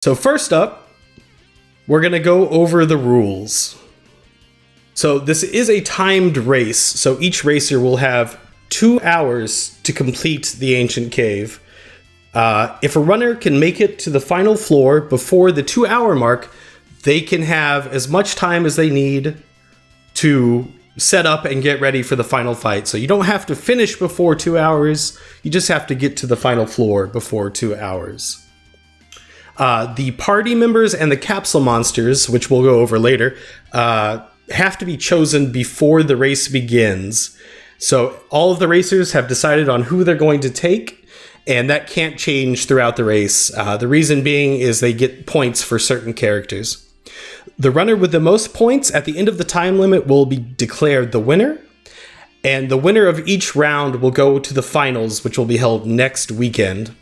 So first up, we're going to go over the rules. So this is a timed race, so each racer will have 2 hours to complete the ancient cave. If a runner can make it to the final floor before the 2-hour mark, they can have as much time as they need to set up and get ready for the final fight. So you don't have to finish before 2 hours, you just have to get to the final floor before 2 hours. The party members and the capsule monsters, which we'll go over later, have to be chosen before the race begins. So all of the racers have decided on who they're going to take, and that can't change throughout the race. The reason being is they get points for certain characters. The runner with the most points at the end of the time limit will be declared the winner, and the winner of each round will go to the finals, which will be held next weekend.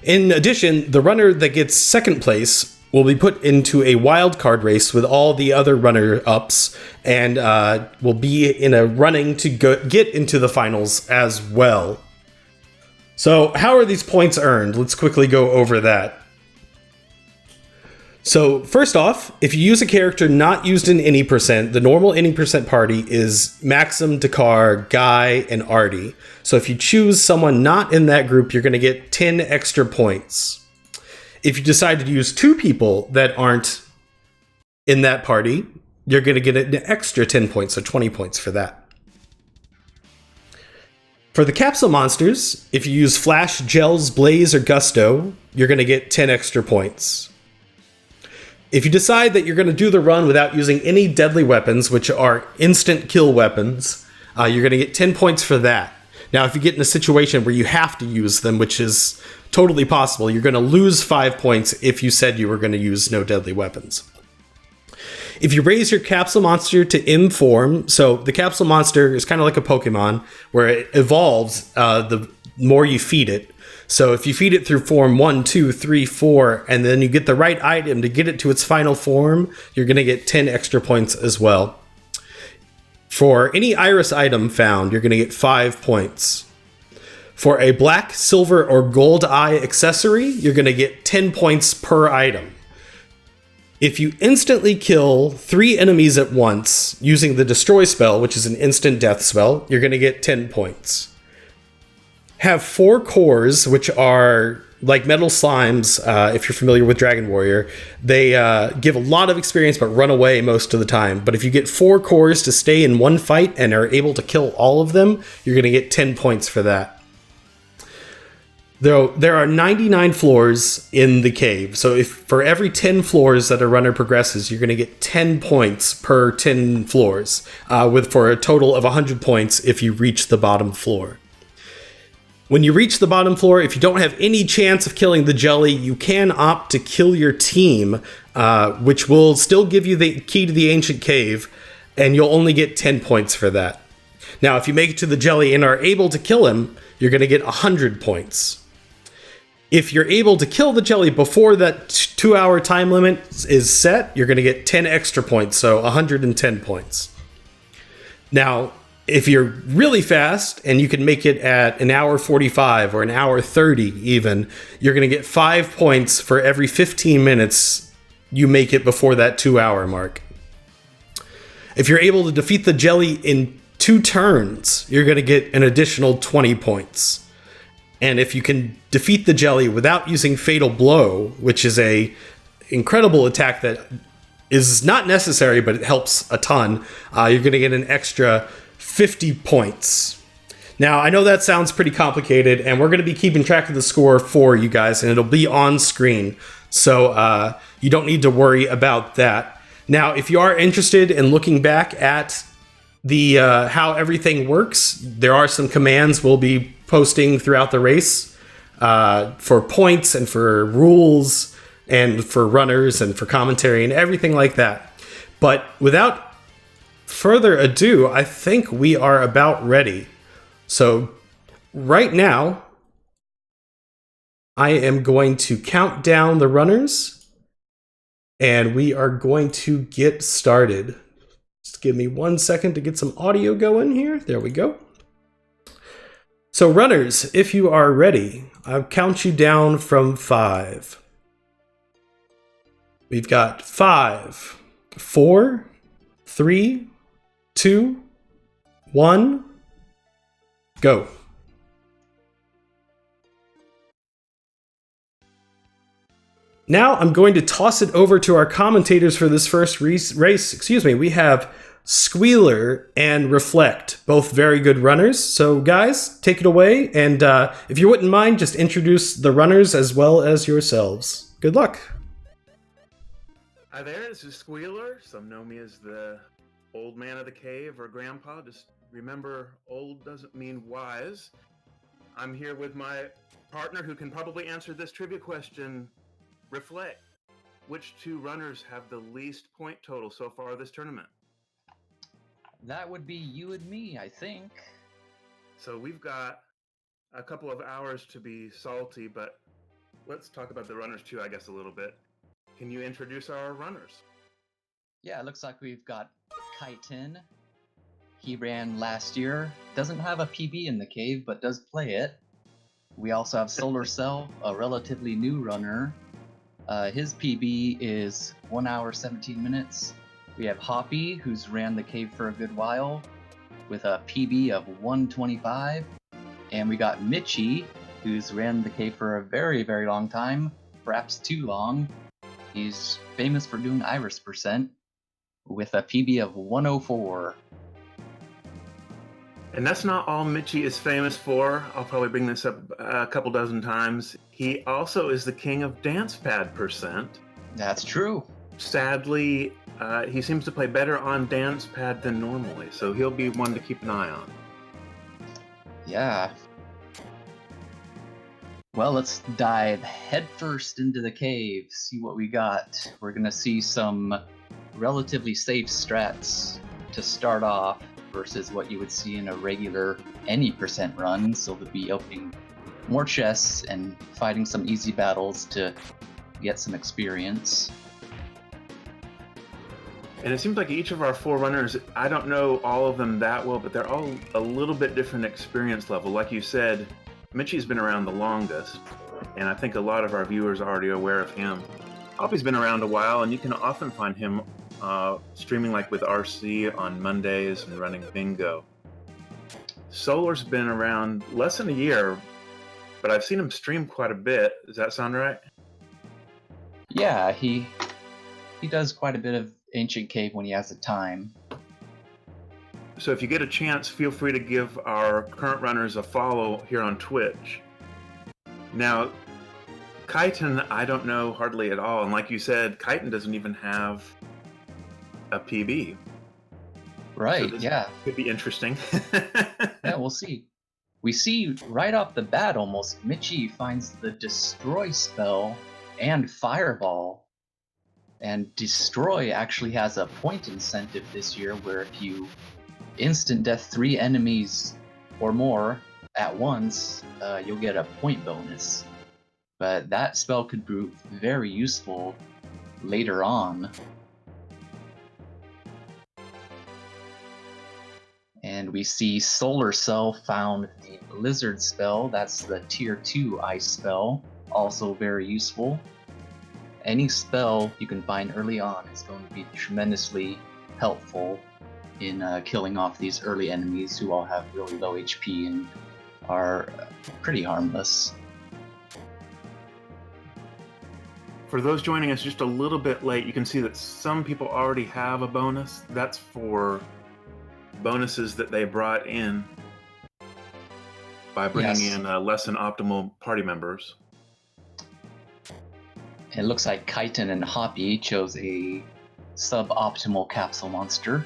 In addition, the runner that gets second place will be put into a wildcard race with all the other runner-ups, and will be in a running to get into the finals as well. So how are these points earned? Let's quickly go over that. So first off, if you use a character not used in any percent, the normal any percent party is Maxim, Dakar, Guy, and Artie. So if you choose someone not in that group, you're going to get 10 extra points. If you decide to use 2 people that aren't in that party, you're going to get an extra 10 points, so 20 points for that. For the capsule monsters, if you use Flash, Gels, Blaze, or Gusto, you're going to get 10 extra points. If you decide that you're going to do the run without using any deadly weapons, which are instant kill weapons, you're going to get 10 points for that. Now, if you get in a situation where you have to use them, which is totally possible, you're going to lose 5 points if you said you were going to use no deadly weapons. If you raise your capsule monster to M form, so the capsule monster is kind of like a Pokemon, where it evolves the more you feed it. So if you feed it through form 1, 2, 3, 4, and then you get the right item to get it to its final form, you're going to get 10 extra points as well. For any iris item found, you're going to get 5 points. For a black, silver, or gold eye accessory, you're going to get 10 points per item. If you instantly kill 3 enemies at once using the destroy spell, which is an instant death spell, you're going to get 10 points. Have 4 cores, which are like metal slimes. If you're familiar with Dragon Warrior, they give a lot of experience but run away most of the time. But if you get 4 cores to stay in one fight and are able to kill all of them, you're going to get 10 points for that. Though there are 99 floors in the cave, so if for every 10 floors that a runner progresses, you're going to get 10 points per 10 floors, for a total of 100 points if you reach the bottom floor. When you reach the bottom floor, if you don't have any chance of killing the jelly, you can opt to kill your team, which will still give you the key to the ancient cave, and you'll only get 10 points for that. Now, if you make it to the jelly and are able to kill him, you're going to get 100 points. If you're able to kill the jelly before that 2-hour time limit is set, you're going to get 10 extra points, so 110 points. Now, if you're really fast and you can make it at an hour 45 or an hour 30 even, you're going to get 5 points for every 15 minutes you make it before that 2-hour mark. If you're able to defeat the jelly in 2 turns, you're going to get an additional 20 points. And if you can defeat the jelly without using Fatal Blow, which is a incredible attack that is not necessary, but it helps a ton, you're going to get an extra 50 points. Now, I know that sounds pretty complicated, and we're going to be keeping track of the score for you guys, and it'll be on screen, so you don't need to worry about that. Now, if you are interested in looking back at the how everything works, there are some commands we'll be posting throughout the race for points and for rules and for runners and for commentary and everything like that. But without further ado, I think we are about ready. So right now, I am going to count down the runners and we are going to get started. Just give me 1 second to get some audio going here. There we go. So runners, if you are ready, I'll count you down from 5, We've got 5, 4, 3, 2, 1, go. Now I'm going to toss it over to our commentators for this first race. We have Squealer and Reflect, both very good runners. So guys, take it away. And if you wouldn't mind, just introduce the runners as well as yourselves. Good luck. Hi there, this is Squealer. Some know me as the old man of the cave or grandpa. Just remember, old doesn't mean wise. I'm here with my partner who can probably answer this trivia question. Reflect, which two runners have the least point total so far this tournament? That would be you and me, I think. So we've got a couple of hours to be salty, but let's talk about the runners too, I guess, a little bit. Can you introduce our runners? Yeah, it looks like we've got Kaiten. He ran last year. Doesn't have a PB in the cave, but does play it. We also have Solar Cell, a relatively new runner. His PB is 1 hour 17 minutes. We have Hoppy, who's ran the cave for a good while, with a PB of 125. And we got Mitchie, who's ran the cave for a very, very long time, perhaps too long. He's famous for doing Iris percent, with a PB of 104. And that's not all Mitchie is famous for. I'll probably bring this up a couple dozen times. He also is the king of dance pad percent. That's true. Sadly, he seems to play better on dance pad than normally, so he'll be one to keep an eye on. Yeah. Well, let's dive headfirst into the cave, see what we got. We're going to see some relatively safe strats to start off versus what you would see in a regular any percent run, so we'll be opening more chests and fighting some easy battles to get some experience. And it seems like each of our 4 runners, I don't know all of them that well, but they're all a little bit different experience level. Like you said, Mitchie's been around the longest, and I think a lot of our viewers are already aware of him. Hoppy's been around a while, and you can often find him streaming like with RC on Mondays and running bingo. Solar's been around less than a year, but I've seen him stream quite a bit. Does that sound right? Yeah, he does quite a bit of Ancient Cave when he has the time. So if you get a chance, feel free to give our current runners a follow here on Twitch. Now, Kaiten, I don't know hardly at all. And like you said, Kaiten doesn't even have a PB. Right, so yeah. Could be interesting. Yeah, we'll see. We see right off the bat almost, Mitchie finds the Destroy spell and Fireball. And Destroy actually has a point incentive this year where if you instant death 3 enemies or more at once, you'll get a point bonus. But that spell could prove very useful later on. And we see Solar Cell found the Blizzard spell, that's the tier 2 ice spell, also very useful. Any spell you can find early on is going to be tremendously helpful in killing off these early enemies who all have really low HP and are pretty harmless. For those joining us just a little bit late, you can see that some people already have a bonus. That's for bonuses that they brought in by bringing in less than optimal party members. It looks like Kaiten and Hoppy chose a suboptimal capsule monster.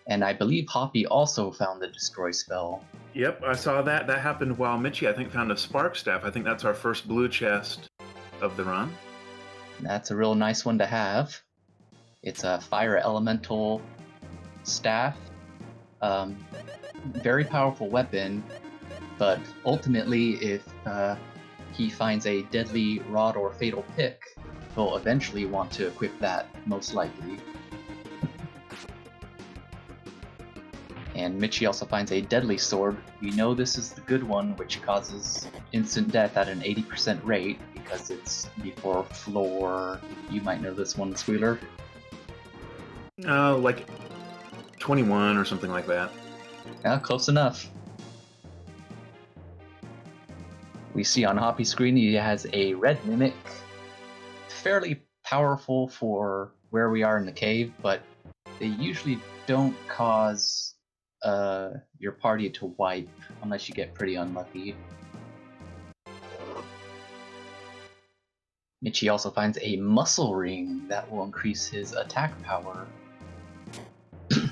And I believe Hoppy also found the Destroy spell. Yep, I saw that. That happened while Mitchie, I think, found a Spark Staff. I think that's our first blue chest of the run. That's a real nice one to have. It's a Fire Elemental staff. Very powerful weapon, but ultimately if he finds a deadly rod or fatal pick, he'll eventually want to equip that, most likely. And Mitchie also finds a deadly sword. We know this is the good one, which causes instant death at an 80% rate, because it's before floor. You might know this one, Squealer. Like 21 or something like that. Yeah, close enough. We see on Hoppy's screen he has a red mimic. Fairly powerful for where we are in the cave, but they usually don't cause your party to wipe unless you get pretty unlucky. Michi also finds a muscle ring that will increase his attack power. You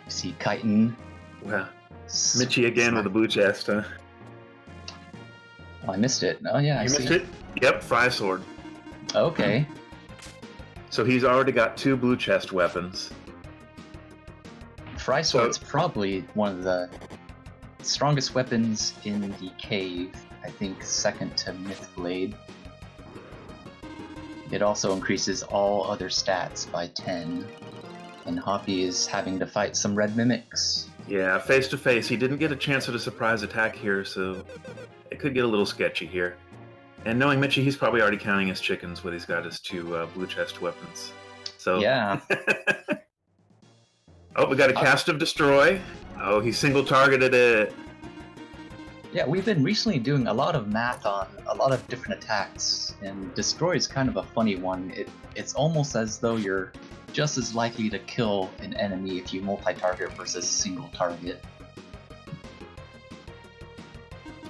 see Chitin. Wow. Michi again with the blue chest, huh? Oh, I missed it. Oh yeah, You missed it? Yep, Fry Sword. Okay. So he's already got 2 blue chest weapons. Fry Sword's probably one of the strongest weapons in the cave. I think second to Mythblade. It also increases all other stats by 10. And Hoppy is having to fight some red mimics. Yeah, face to face. He didn't get a chance at a surprise attack here, so it could get a little sketchy here. And knowing Michi, he's probably already counting his chickens when he's got his 2 blue chest weapons. So Yeah. Oh, we got a cast of Destroy. Oh, he single targeted it. Yeah, we've been recently doing a lot of math on a lot of different attacks, and Destroy is kind of a funny one. It's almost as though you're just as likely to kill an enemy if you multi-target versus single target.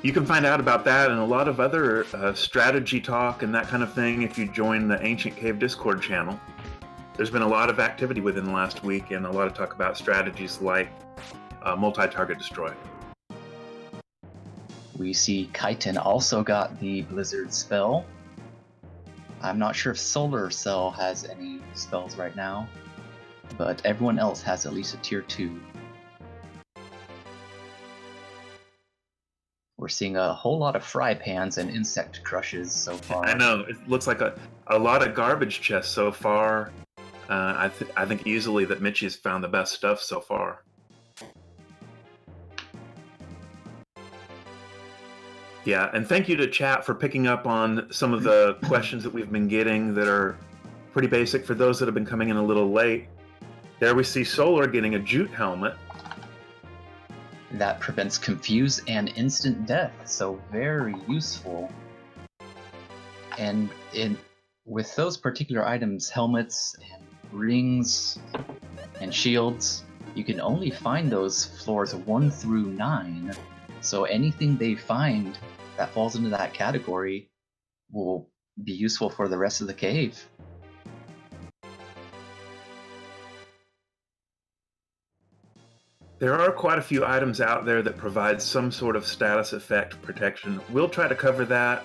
You can find out about that and a lot of other strategy talk and that kind of thing if you join the Ancient Cave Discord channel. There's been a lot of activity within the last week and a lot of talk about strategies like multi-target destroy. We see Chitin also got the Blizzard spell. I'm not sure if Solar Cell has any spells right now, but everyone else has at least a tier 2. We're seeing a whole lot of fry pans and insect crushes so far. I know, it looks like a lot of garbage chests so far. I think easily that Michi's found the best stuff so far. Yeah, and thank you to chat for picking up on some of the questions that we've been getting that are pretty basic for those that have been coming in a little late. There we see Solar getting a jute helmet. That prevents confuse and instant death, so very useful. And with those particular items, helmets and rings and shields, you can only find those floors 1 through 9. So anything they find that falls into that category will be useful for the rest of the cave. There are quite a few items out there that provide some sort of status effect protection. We'll try to cover that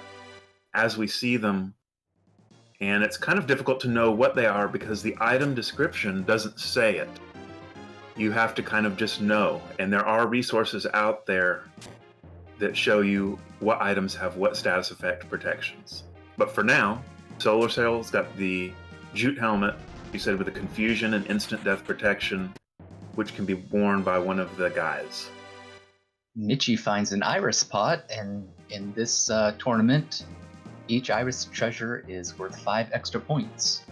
as we see them. And it's kind of difficult to know what they are because the item description doesn't say it. You have to kind of just know. And there are resources out there that show you what items have what status effect protections. But for now, Solar Cell's got the jute helmet, you said, with the confusion and instant death protection, which can be worn by one of the guys. Michi finds an iris pot, and in this tournament, each iris treasure is worth 5 extra points.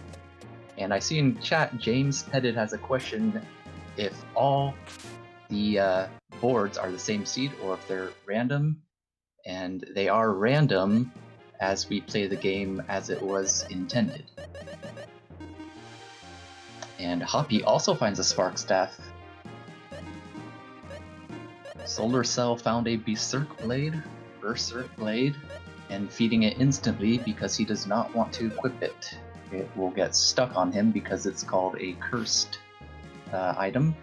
And I see in chat, James Pettit has a question if all the boards are the same seed or if they're random. And they are random as we play the game as it was intended. And Hoppy also finds a Spark Staff. Solar Cell found a Berserk Blade, and feeding it instantly because he does not want to equip it. It will get stuck on him because it's called a cursed item.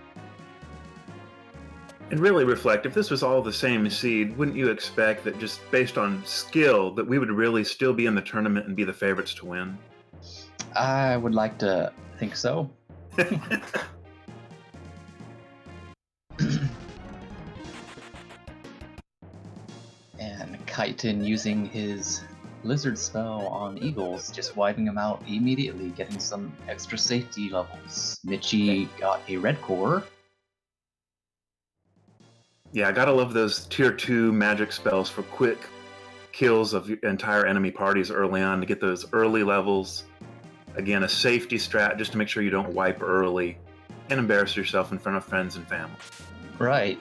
And really reflect, if this was all the same seed, wouldn't you expect that just based on skill, that we would really still be in the tournament and be the favorites to win? I would like to think so. And Chitin using his Blizzard spell on eagles, just wiping them out immediately, getting some extra safety levels. Michi got a red core. Yeah, I gotta love those tier 2 magic spells for quick kills of entire enemy parties early on to get those early levels. Again, a safety strat just to make sure you don't wipe early and embarrass yourself in front of friends and family. Right.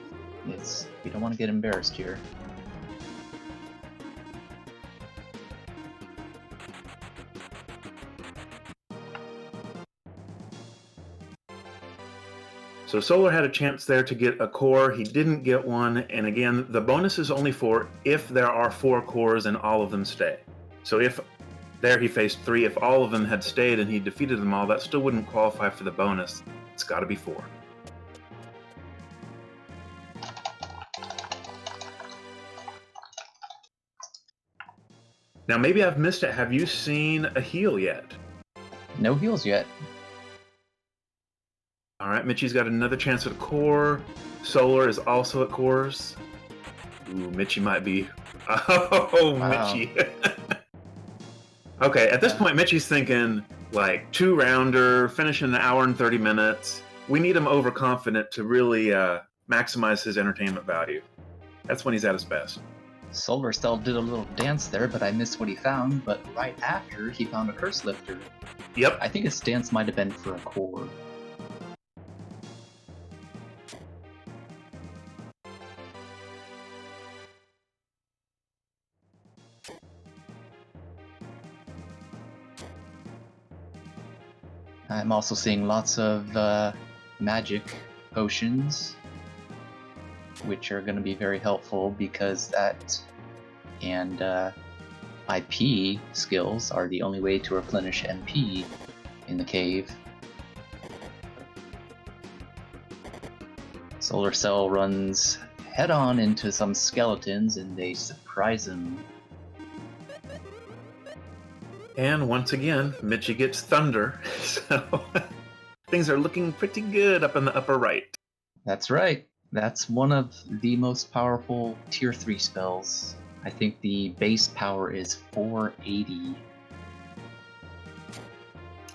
We don't want to get embarrassed here. So Solar had a chance there to get a core. He didn't get one. And again, the bonus is only for if there are 4 cores and all of them stay. So if there he faced 3, if all of them had stayed and he defeated them all, that still wouldn't qualify for the bonus. It's got to be 4. Now, maybe I've missed it. Have you seen a heal yet? No heals yet. All right, Mitchie's got another chance at a core. Solar is also at cores. Ooh, Mitchie might be... Oh, Wow. Mitchie. Okay, at this point, Mitchie's thinking, like, 2-rounder, finish in an hour and 30 minutes. We need him overconfident to really maximize his entertainment value. That's when he's at his best. Solar Cell did a little dance there, but I missed what he found. But right after, he found a Curse Lifter. Yep. I think his dance might have been for a core. I'm also seeing lots of magic potions, which are going to be very helpful because that and IP skills are the only way to replenish MP in the cave. Solar Cell runs head-on into some skeletons and they surprise him. And once again, Mitchie gets thunder, so things are looking pretty good up in the upper right. That's right. That's one of the most powerful tier 3 spells. I think the base power is 480.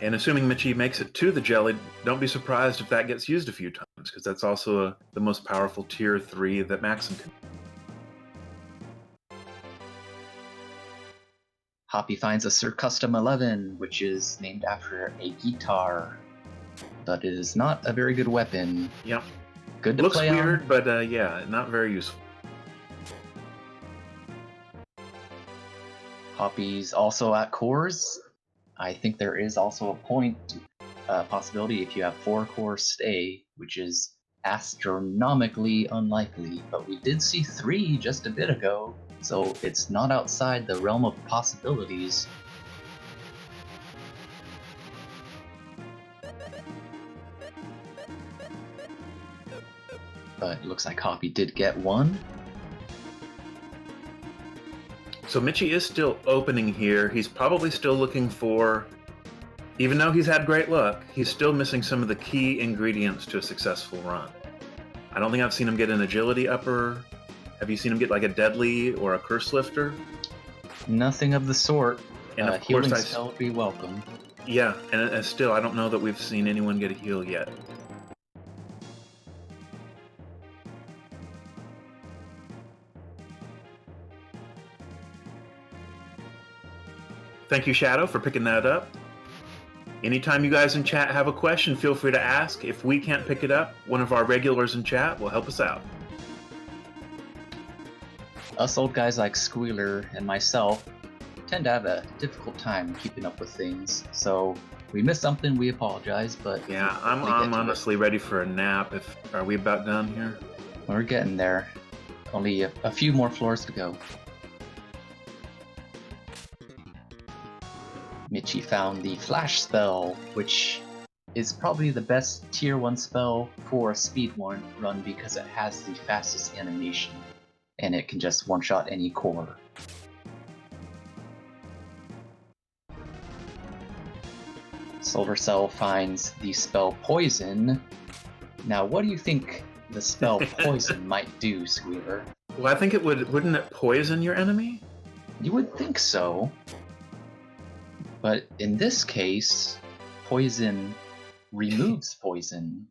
And assuming Mitchie makes it to the jelly, don't be surprised if that gets used a few times, because that's also the most powerful tier 3 that Maxim can. Hoppy finds a Sir Custom 11, which is named after a guitar, but it is not a very good weapon. Yep. Good to Looks play weird, on. but yeah, not very useful. Hoppy's also at cores. I think there is also a possibility if you have 4 cores stay, which is astronomically unlikely, but we did see 3 just a bit ago, so it's not outside the realm of possibilities. But it looks like Hoppy did get 1. So Mitchie is still opening here. He's probably still looking for, even though he's had great luck, he's still missing some of the key ingredients to a successful run. I don't think I've seen him get an agility upper. Have you seen him get like a deadly or a curse lifter? Nothing of the sort. And of Healing course spell would be welcome. Yeah, and still, I don't know that we've seen anyone get a heal yet. Thank you, Shadow, for picking that up. Anytime you guys in chat have a question, feel free to ask. If we can't pick it up, one of our regulars in chat will help us out. Us old guys like Squealer and myself tend to have a difficult time keeping up with things, so we missed something, we apologize, but yeah, I'm honestly ready for a nap. Are we about done here? We're getting there. Only a few more floors to go. Mitchie found the Flash spell, which is probably the best tier 1 spell for a speed run because it has the fastest animation, and it can just one-shot any core. Solar Cell finds the spell Poison. Now, what do you think the spell Poison might do, Squealer? Well, I think wouldn't it poison your enemy? You would think so. But in this case, Poison removes poison.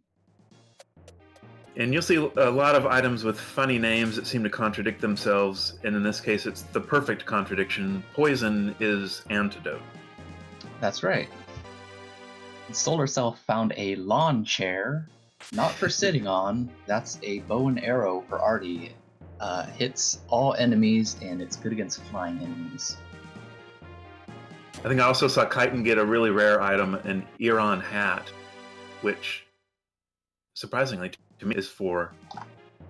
And you'll see a lot of items with funny names that seem to contradict themselves, and in this case, it's the perfect contradiction. Poison is antidote. That's right. Solar Cell found a lawn chair, not for sitting on. That's a bow and arrow for Artie. Hits all enemies, and it's good against flying enemies. I think I also saw Chitin get a really rare item, an Iran hat, which, surprisingly to me, is for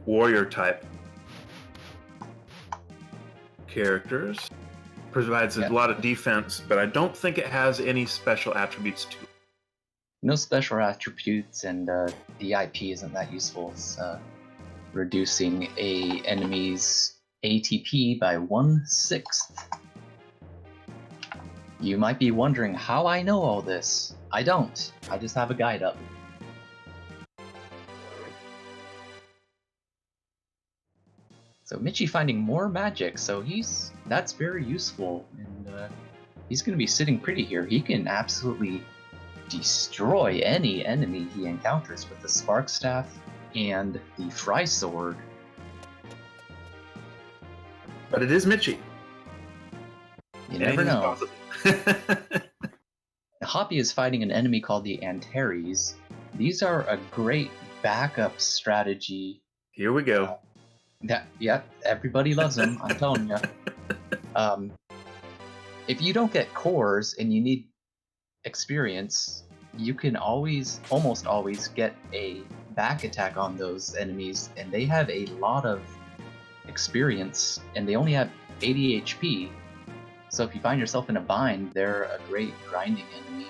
warrior type characters. Provides a lot of defense, but I don't think it has any special attributes to it. No special attributes, and the IP isn't that useful. It's reducing a enemy's ATP by 1/6. You might be wondering how I know all this. I don't. I just have a guide up. So Michi finding more magic, so that's very useful, and he's going to be sitting pretty here. He can absolutely destroy any enemy he encounters with the Spark Staff and the Fry Sword. But it is Michi. You never know. Hoppy is fighting an enemy called the Antares. These are a great backup strategy. Here we go. Everybody loves them, I'm telling you. If you don't get cores and you need experience, you can almost always get a back attack on those enemies, and they have a lot of experience, and they only have 80 HP. So if you find yourself in a bind, they're a great grinding enemy.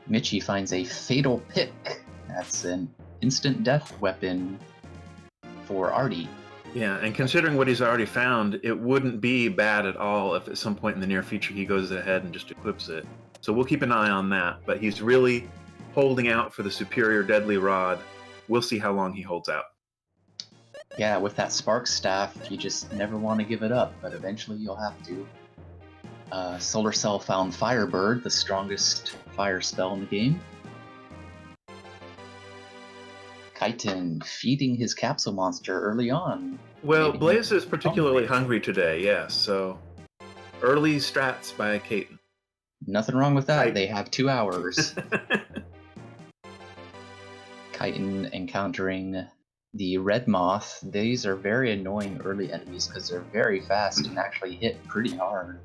Michi finds a Fatal Pick. That's an instant death weapon for Artie. Yeah, and considering what he's already found, it wouldn't be bad at all if at some point in the near future he goes ahead and just equips it. So we'll keep an eye on that, but he's really holding out for the superior Deadly Rod. We'll see how long he holds out. Yeah, with that Spark Staff, you just never want to give it up, but eventually you'll have to. Solar Cell found Firebird, the strongest fire spell in the game. Chitin feeding his capsule monster early on. Well, Maybe Blaze is particularly hungry today, yes, so early strats by Chitin. Nothing wrong with that, they have 2 hours. Chitin encountering the Red Moth. These are very annoying early enemies because they're very fast and actually hit pretty hard.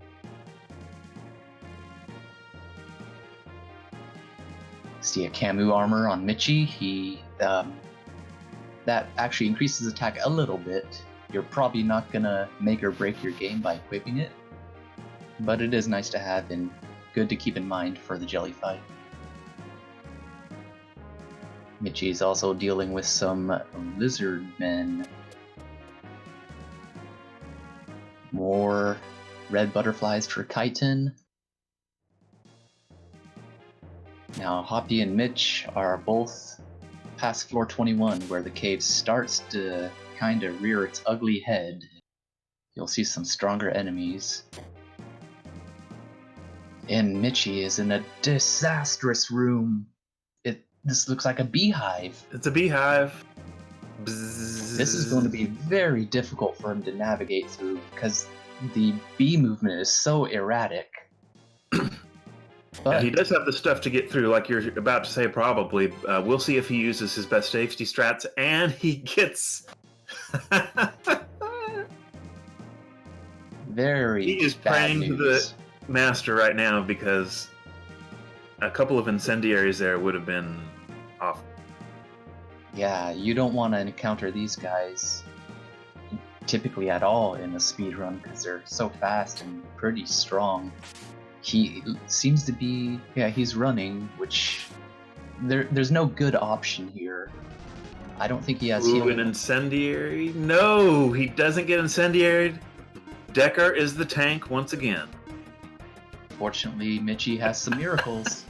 See a Camu armor on Michi. That actually increases attack a little bit. You're probably not gonna make or break your game by equipping it, but it is nice to have and good to keep in mind for the jelly fight. Michi is also dealing with some lizard men. More red butterflies for Chitin. Now Hoppy and Mitch are both past floor 21, where the cave starts to kind of rear its ugly head. You'll see some stronger enemies. And Michi is in a disastrous room. This looks like a beehive. It's a beehive. Bzzz. This is going to be very difficult for him to navigate through because the bee movement is so erratic. But he does have the stuff to get through, like you're about to say, probably. We'll see if he uses his best safety strats, and he gets... He is praying to the master right now, because a couple of incendiaries there would have been awful. Yeah, you don't want to encounter these guys typically at all in a speedrun because they're so fast and pretty strong. He seems to be, he's running, which there's no good option here. I don't think he has healing. An incendiary? No, he doesn't get incendiaried. Decker is the tank once again. Fortunately, Michi has some miracles.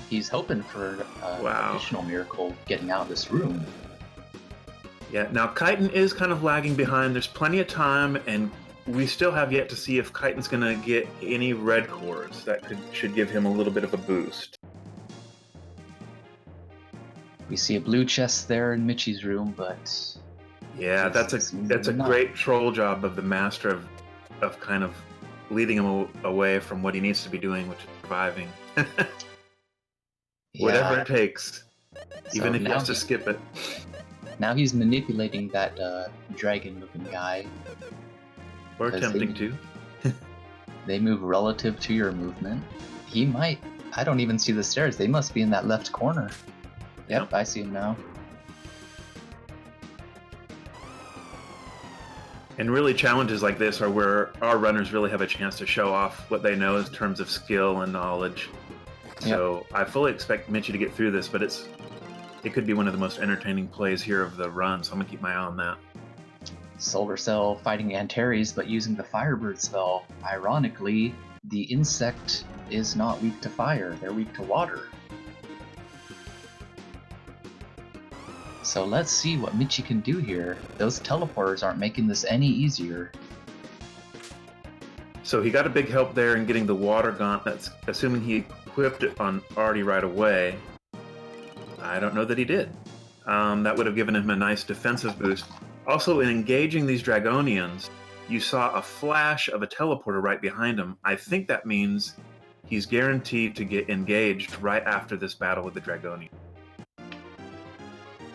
He's hoping for an additional miracle getting out of this room. Yeah, now Chitin is kind of lagging behind. There's plenty of time, and we still have yet to see if Chitin's going to get any red cores. That should give him a little bit of a boost. We see a blue chest there in Mitchie's room, but Yeah, that's a great troll job of the master of kind of leading him away from what he needs to be doing, which is surviving. Whatever it takes, even if he has to skip it. Now he's manipulating that dragon-looking guy. Or attempting to. They move relative to your movement. He might... I don't even see the stairs. They must be in that left corner. Yep, I see him now. And really, challenges like this are where our runners really have a chance to show off what they know in terms of skill and knowledge. So I fully expect Mitchie to get through this, but it could be one of the most entertaining plays here of the run, so I'm going to keep my eye on that. Solar Cell fighting Antares, but using the Firebird spell. Ironically, the insect is not weak to fire, they're weak to water. So let's see what Mitchie can do here. Those teleporters aren't making this any easier. So he got a big help there in getting the water gauntlets, assuming he equipped it on Artie right away. I don't know that he did. That would have given him a nice defensive boost. Also, in engaging these Dragonians, you saw a flash of a teleporter right behind him. I think that means he's guaranteed to get engaged right after this battle with the Dragonian.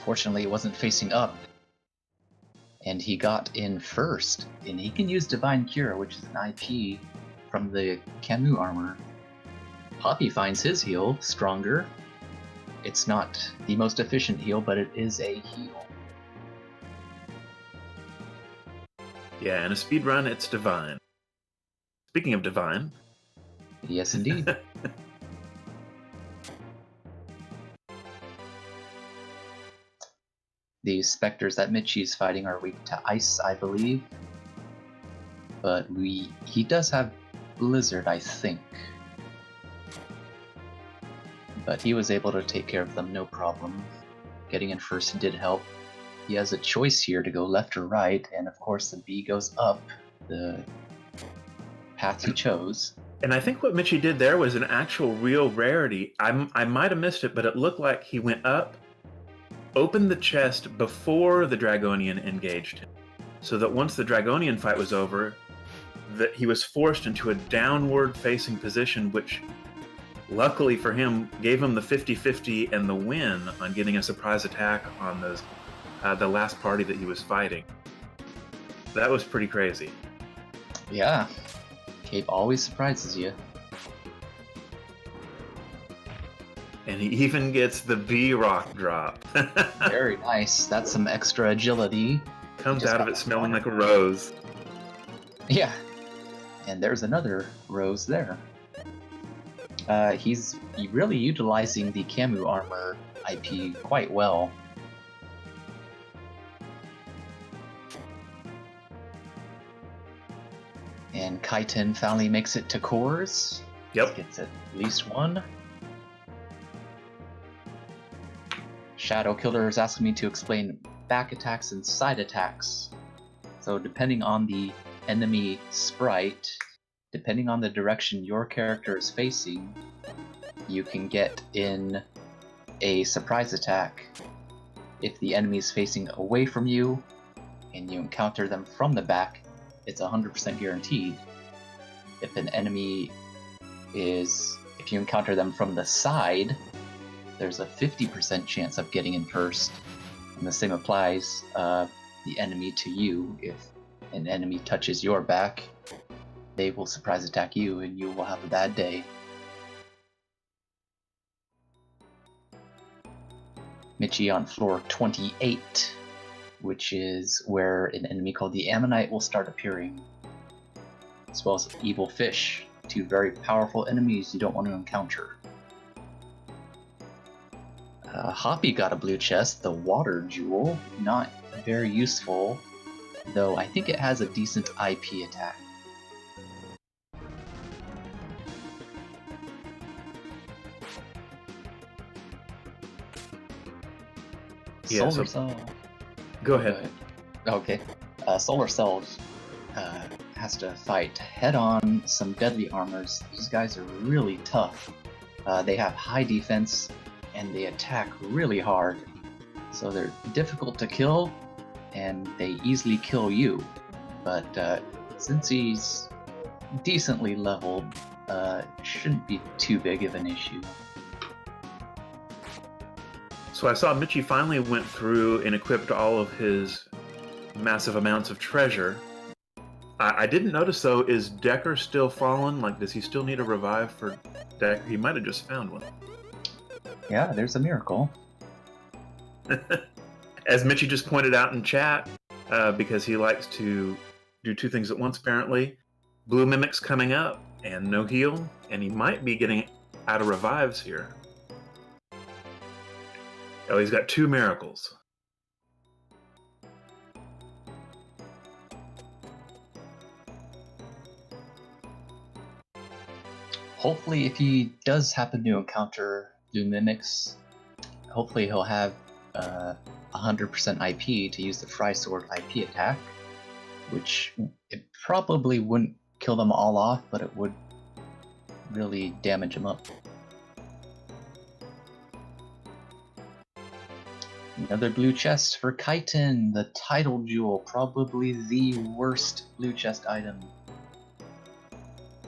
Fortunately, it wasn't facing up, and he got in first. And he can use Divine Cure, which is an IP from the Camus armor. Poppy finds his heal stronger. It's not the most efficient heal, but it is a heal. Yeah, in a speed run, it's divine. Speaking of divine... Yes, indeed. The specters that Mitchie's fighting are weak to ice, I believe. But he does have Blizzard, I think. But he was able to take care of them, no problem. Getting in first did help. He has a choice here to go left or right, and of course the bee goes up, the path he chose. And I think what Mitchie did there was an actual real rarity. I might have missed it, but it looked like he went up, opened the chest before the Dragonian engaged him. So that once the Dragonian fight was over, that he was forced into a downward facing position, which luckily for him gave him the 50-50 and the win on getting a surprise attack on those the last party that he was fighting. That was pretty crazy. Yeah, Cape always surprises you. And he even gets the B-Rock drop. Very nice. That's some extra agility. Comes out of it smelling like a rose. Yeah. And there's another rose there. He's really utilizing the Camus armor IP quite well. And Kaiten finally makes it to cores. Yep. Gets at least one. Shadow Killer is asking me to explain back attacks and side attacks. So depending on the enemy sprite, depending on the direction your character is facing, you can get in a surprise attack. If the enemy is facing away from you and you encounter them from the back, it's 100% guaranteed. If you encounter them from the side, there's a 50% chance of getting in first. And the same applies the enemy to you. If an enemy touches your back, they will surprise attack you and you will have a bad day. Mitchie on floor 28, which is where an enemy called the Ammonite will start appearing, as well as Evil Fish, two very powerful enemies you don't want to encounter. Hoppy got a blue chest, the Water Jewel, not very useful, though I think it has a decent IP attack. Yeah, Solar Cell. Go ahead. Okay. Solar Cell has to fight head-on some deadly armors. These guys are really tough. They have high defense and they attack really hard. So they're difficult to kill, and they easily kill you. But since he's decently leveled, shouldn't be too big of an issue. So I saw Mitchie finally went through and equipped all of his massive amounts of treasure. I didn't notice, though, is Decker still fallen? Like, does he still need a revive for Decker? He might have just found one. Yeah, there's a miracle. As Mitchie just pointed out in chat, because he likes to do two things at once, apparently. Blue Mimic's coming up, and no heal, and he might be getting out of revives here. Oh, he's got 2 miracles. Hopefully, if he does happen to encounter Blue Mimics, hopefully he'll have 100% IP to use the Fry Sword IP attack, which it probably wouldn't kill them all off, but it would really damage them up. Another blue chest for Chitin, the title jewel, probably the worst blue chest item.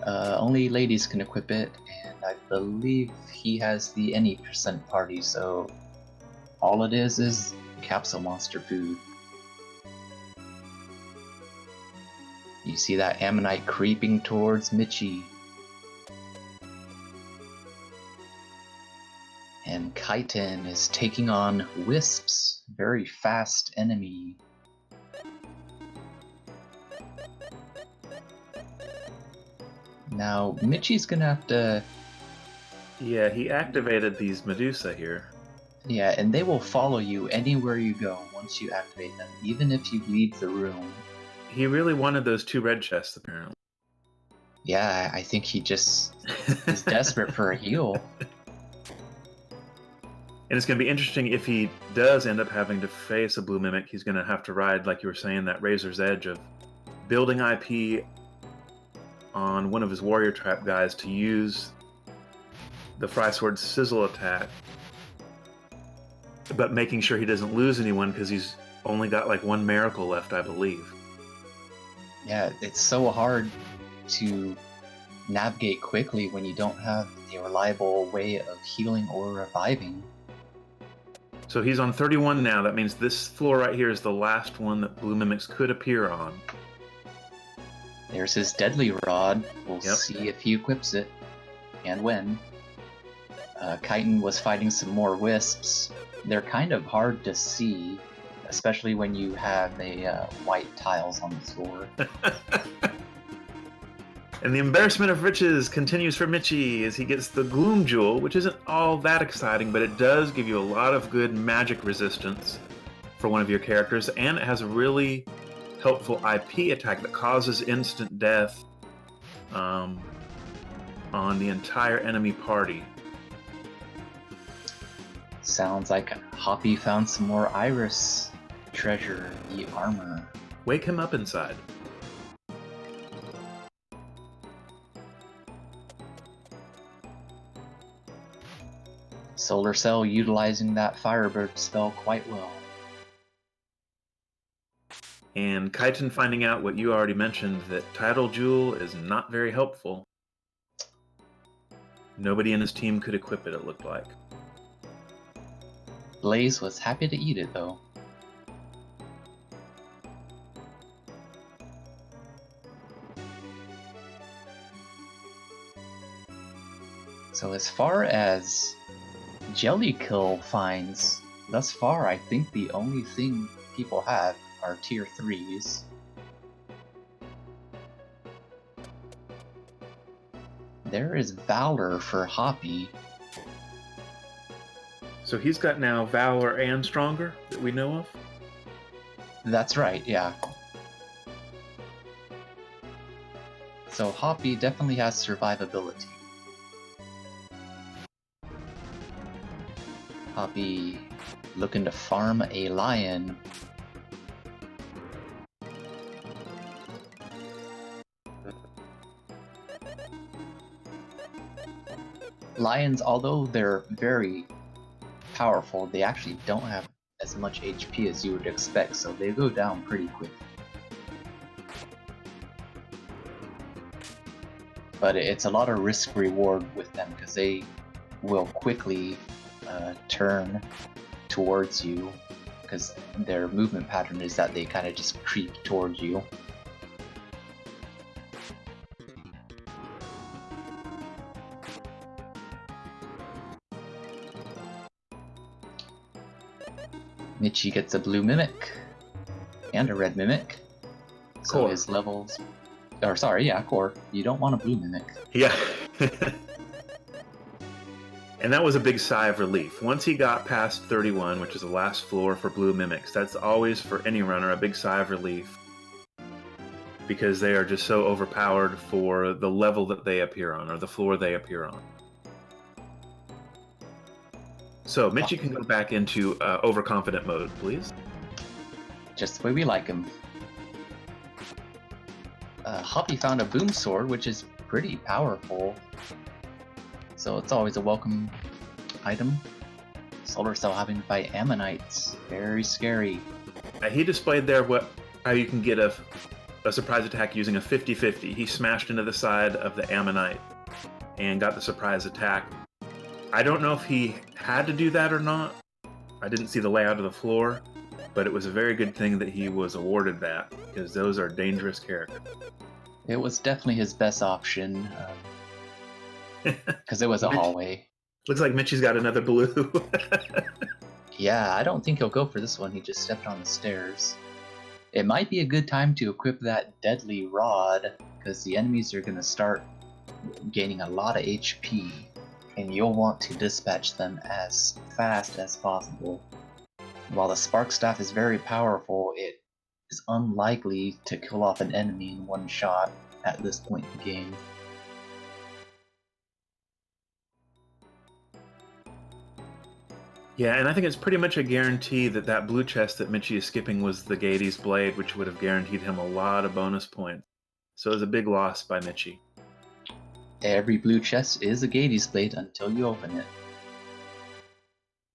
Only ladies can equip it, and I believe he has the any percent party, so all it is capsule monster food. You see that Ammonite creeping towards Mitchie. And Chitin is taking on Wisps, very fast enemy. Now, Mitchie's gonna have to... Yeah, he activated these Medusa here. Yeah, and they will follow you anywhere you go once you activate them, even if you leave the room. He really wanted those 2 red chests, apparently. Yeah, I think he just is desperate for a heal. And it's going to be interesting if he does end up having to face a Blue Mimic. He's going to have to ride, like you were saying, that razor's edge of building IP on one of his Warrior Trap guys to use the Fry Sword Sizzle attack, but making sure he doesn't lose anyone because he's only got like 1 miracle left, I believe. Yeah, it's so hard to navigate quickly when you don't have a reliable way of healing or reviving. So he's on 31 now. That means this floor right here is the last one that Blue Mimics could appear on. There's his Deadly Rod. We'll see if he equips it, and when. Chitin was fighting some more Wisps. They're kind of hard to see, especially when you have a white tiles on the floor. And the embarrassment of riches continues for Mitchie as he gets the Gloom Jewel, which isn't all that exciting, but it does give you a lot of good magic resistance for one of your characters, and it has a really helpful IP attack that causes instant death on the entire enemy party. Sounds like Hoppy found some more Iris treasure, the armor. Wake him up inside. Solar Cell utilizing that Firebird spell quite well. And Chitin finding out what you already mentioned, that Title Jewel is not very helpful. Nobody in his team could equip it, it looked like. Blaze was happy to eat it, though. So as far as Jellykill finds, thus far I think the only thing people have are tier 3s. There is Valor for Hoppy. So he's got now Valor and Stronger that we know of? That's right, yeah. So Hoppy definitely has survivability. Hoppy looking to farm a lion. Lions, although they're very powerful, they actually don't have as much HP as you would expect, so they go down pretty quick. But it's a lot of risk reward with them because they will quickly turn towards you, because their movement pattern is that they kind of just creep towards you. Michi gets a blue mimic and a red mimic. So Core. his levels, or sorry, yeah, core. You don't want a blue mimic. Yeah. And that was a big sigh of relief. Once he got past 31, which is the last floor for blue mimics, that's always for any runner a big sigh of relief, because they are just so overpowered for the level that they appear on, or the floor they appear on. So Michi can go back into overconfident mode, please. Just the way we like him. Hoppy found a boom sword, which is pretty powerful. So it's always a welcome item. Solar Cell having to fight Ammonites. Very scary. He displayed there how you can get a surprise attack using a 50-50. He smashed into the side of the Ammonite and got the surprise attack. I don't know if he had to do that or not. I didn't see the layout of the floor, but it was a very good thing that he was awarded that, because those are dangerous characters. It was definitely his best option, because it was a hallway. Looks like Michi's got another blue. Yeah, I don't think he'll go for this one. He just stepped on the stairs. It might be a good time to equip that deadly rod, because the enemies are going to start gaining a lot of HP, and you'll want to dispatch them as fast as possible. While the Spark Staff is very powerful, it is unlikely to kill off an enemy in one shot at this point in the game. Yeah, and I think it's pretty much a guarantee that that blue chest that Michi is skipping was the Gades blade, which would have guaranteed him a lot of bonus points. So it was a big loss by Michi. Every blue chest is a Gades blade until you open it.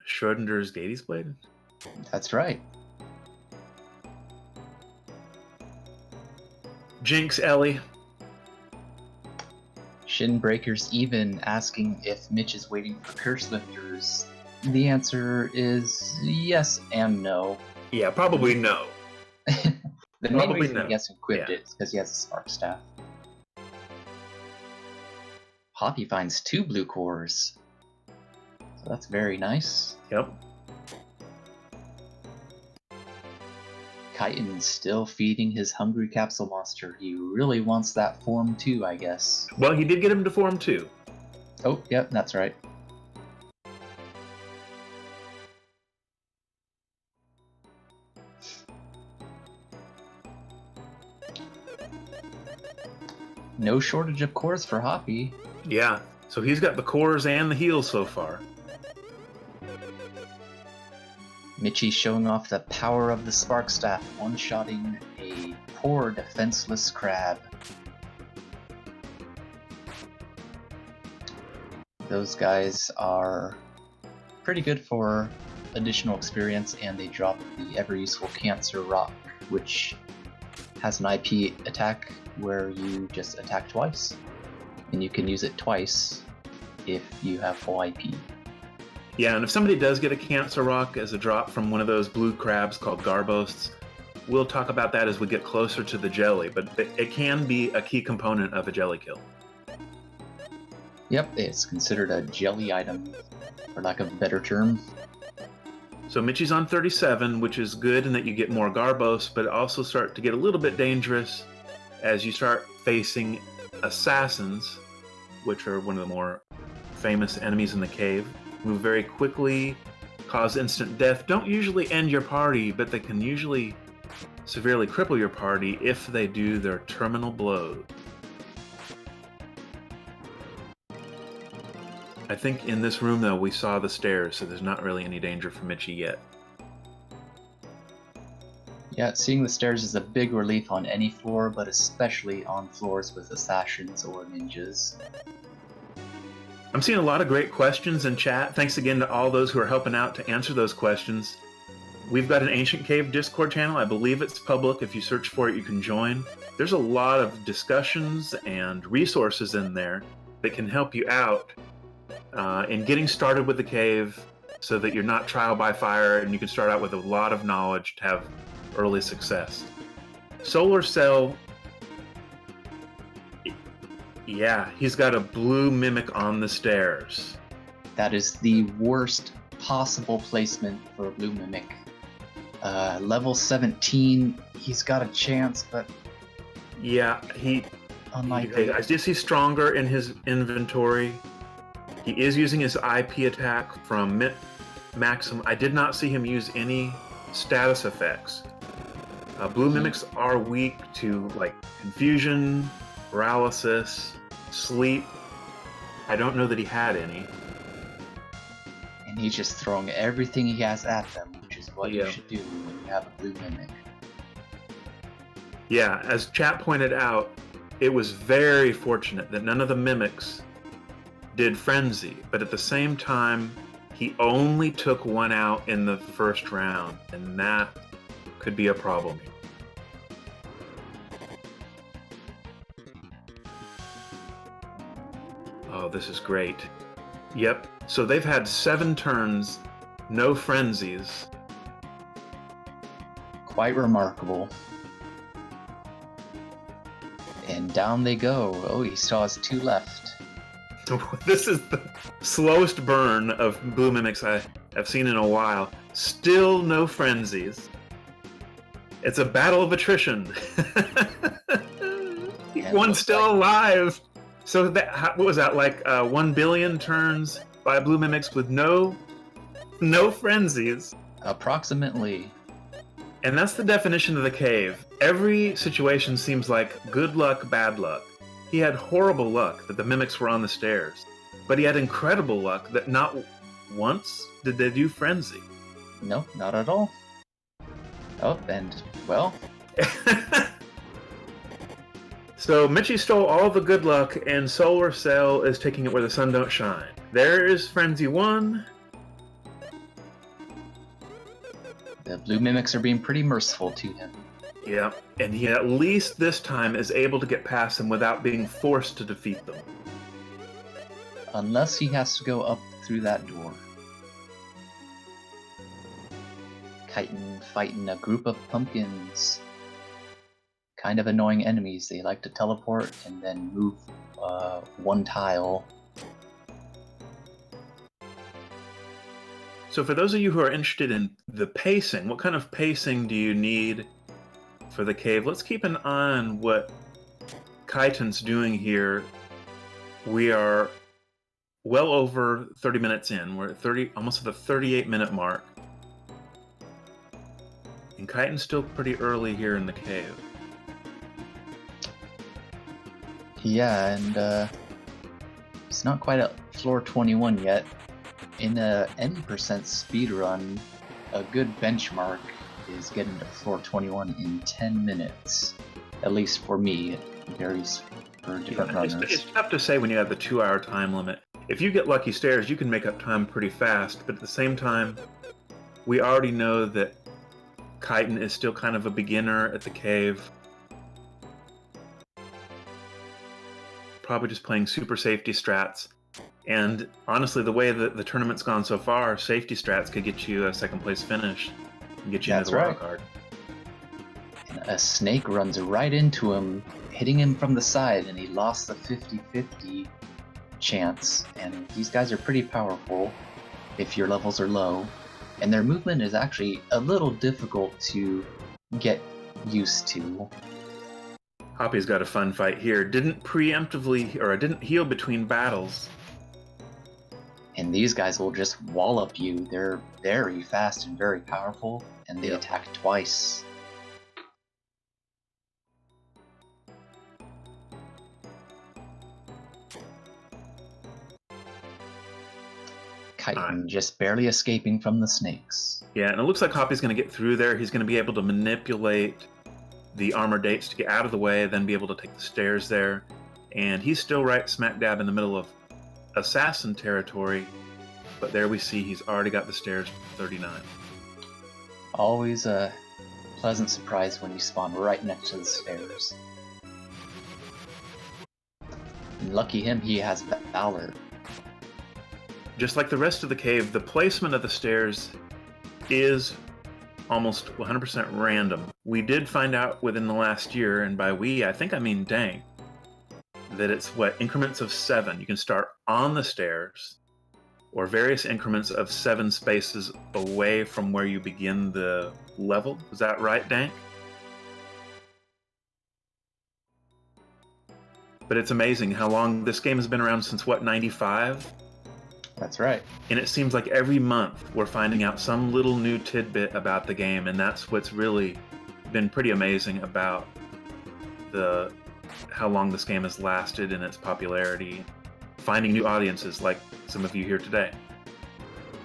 Schrodinger's Gades blade? That's right. Jinx, Ellie. Shinbreaker's even asking if Mitch is waiting for Curse Lifters. The answer is yes and no. Yeah, probably no. The main Probably reason no. he hasn't equipped Yeah. it is because he has a Spark Staff. Hoppy finds 2 blue cores. So that's very nice. Yep. Chitin's still feeding his hungry capsule monster. He really wants that form 2, I guess. Well, he did get him to form 2. Oh, yep, that's right. No shortage of cores for Hoppy. Yeah, so he's got the cores and the heals so far. Michi showing off the power of the Spark Staff, one-shotting a poor defenseless crab. Those guys are pretty good for additional experience, and they drop the ever-useful Cancer Rock, which has an IP attack where you just attack twice. And you can use it twice if you have full IP. Yeah, and if somebody does get a Cancer Rock as a drop from one of those blue crabs called Garbosts, we'll talk about that as we get closer to the jelly, but it can be a key component of a jelly kill. Yep, it's considered a jelly item, for lack of a better term. So Michi's on 37, which is good in that you get more Garbos, but also start to get a little bit dangerous as you start facing assassins, which are one of the more famous enemies in the cave. Move very quickly, cause instant death, don't usually end your party, but they can usually severely cripple your party if they do their terminal blow. I think in this room, though, we saw the stairs, so there's not really any danger for Michi yet. Yeah, seeing the stairs is a big relief on any floor, but especially on floors with assassins or ninjas. I'm seeing a lot of great questions in chat. Thanks again to all those who are helping out to answer those questions. We've got an Ancient Cave Discord channel. I believe it's public. If you search for it, you can join. There's a lot of discussions and resources in there that can help you out in getting started with the cave so that you're not trial by fire and you can start out with a lot of knowledge to have early success. Solar Cell, yeah, he's got a blue mimic on the stairs. That is the worst possible placement for a blue mimic. Level 17, he's got a chance, but yeah, unlikely. I guess he's stronger in his inventory. He is using his IP attack from Maxim. I did not see him use any status effects. Blue mimics are weak to like confusion, paralysis, sleep. I don't know that he had any. And he's just throwing everything he has at them, which is what you should do when you have a blue mimic. Yeah, as chat pointed out, it was very fortunate that none of the mimics did frenzy, but at the same time, he only took one out in the first round, and that could be a problem. Oh, this is great. Yep, so they've had 7 turns, no frenzies. Quite remarkable. And down they go. Oh, he still has 2 left. This is the slowest burn of blue mimics I've seen in a while. Still no frenzies. It's a battle of attrition. One's still alive. So that, what was that, like 1 billion turns by blue mimics with no frenzies? Approximately. And that's the definition of the cave. Every situation seems like good luck, bad luck. He had horrible luck that the mimics were on the stairs, but he had incredible luck that not once did they do frenzy. No, not at all. Oh, and, well... So Mitchie stole all the good luck, and Solar Cell is taking it where the sun don't shine. There is Frenzy 1. The blue mimics are being pretty merciful to him. Yeah, and he at least this time is able to get past them without being forced to defeat them. Unless he has to go up through that door. Chitin fighting a group of pumpkins. Kind of annoying enemies. They like to teleport and then move one tile. So for those of you who are interested in the pacing, what kind of pacing do you need for the cave? Let's keep an eye on what Chitin's doing here. We are well over 30 minutes in. We're at almost at the 38-minute mark. And Chitin's still pretty early here in the cave. Yeah, and it's not quite at floor 21 yet. In any percent speed run, a good benchmark is getting to floor 21 in 10 minutes. At least for me, it varies for different runners. It's tough to say when you have the 2-hour time limit. If you get lucky stairs, you can make up time pretty fast, but at the same time, we already know that Chitin is still kind of a beginner at the cave. Probably just playing super safety strats. And honestly, the way that the tournament's gone so far, safety strats could get you a second place finish and get you into the wild card. And a snake runs right into him, hitting him from the side, and he lost the 50-50 chance. And these guys are pretty powerful if your levels are low. And their movement is actually a little difficult to get used to. Hoppy's got a fun fight here. Didn't heal between battles. And these guys will just wallop you. They're very fast and very powerful, and they attack twice. Chitin just barely escaping from the snakes. Yeah, and it looks like Hoppy's going to get through there. He's going to be able to manipulate the armor dates to get out of the way, then be able to take the stairs there. And he's still right smack dab in the middle of assassin territory, but there we see he's already got the stairs 39. Always a pleasant surprise when you spawn right next to the stairs. And lucky him, he has Valor. Just like the rest of the cave, the placement of the stairs is almost 100% random. We did find out within the last year, and by we, I think I mean Dank, that it's increments of 7. You can start on the stairs, or various increments of 7 spaces away from where you begin the level. Is that right, Dank? But it's amazing how long this game has been around since, 95? That's right. And it seems like every month we're finding out some little new tidbit about the game, and that's what's really been pretty amazing about how long this game has lasted and its popularity. Finding new audiences like some of you here today.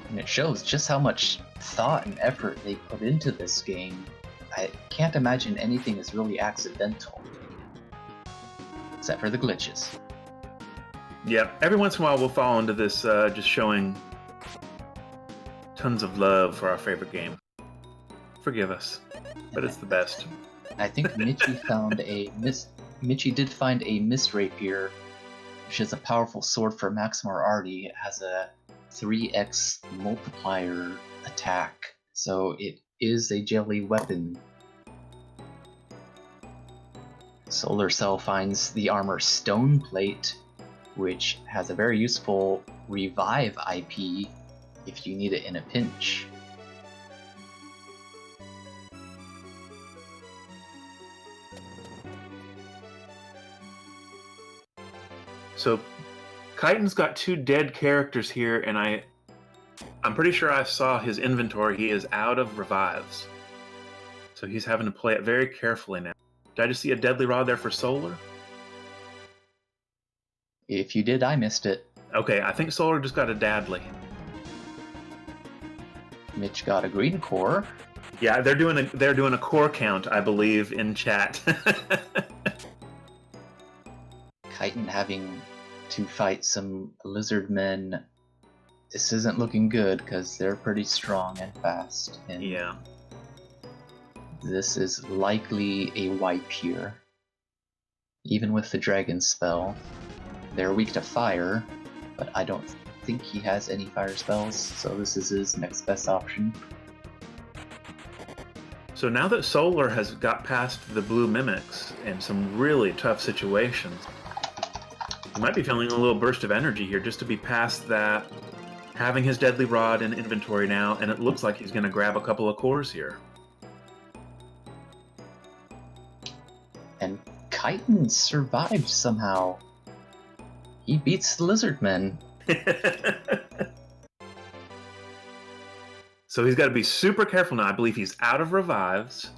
And it shows just how much thought and effort they put into this game. I can't imagine anything is really accidental. Except for the glitches. Yeah, every once in a while we'll fall into this just showing tons of love for our favorite game. Forgive us, but it's the best. I think Mitchie did find a Mist Rapier, which is a powerful sword for Maximar Arty. It has a 3x multiplier attack, so it is a jelly weapon. Solar Cell finds the armor Stone Plate, which has a very useful revive IP if you need it in a pinch. So, Chitin's got 2 dead characters here, and I'm pretty sure I saw his inventory. He is out of revives. So he's having to play it very carefully now. Did I just see a Deadly Rod there for Solar? If you did, I missed it. Okay, I think Solar just got a Dadly. Mitch got a green core. Yeah, they're doing a core count, I believe, in chat. Chitin having to fight some lizard men. This isn't looking good because they're pretty strong and fast. And yeah. this is likely a wipe here. Even with the dragon spell. They're weak to fire, but I don't think he has any fire spells, so this is his next best option. So now that Solar has got past the blue mimics and some really tough situations, he might be feeling a little burst of energy here just to be past that, having his Deadly Rod in inventory now, and it looks like he's going to grab a couple of cores here. And Chitin survived somehow. He beats the lizardmen. So he's got to be super careful now. I believe he's out of revives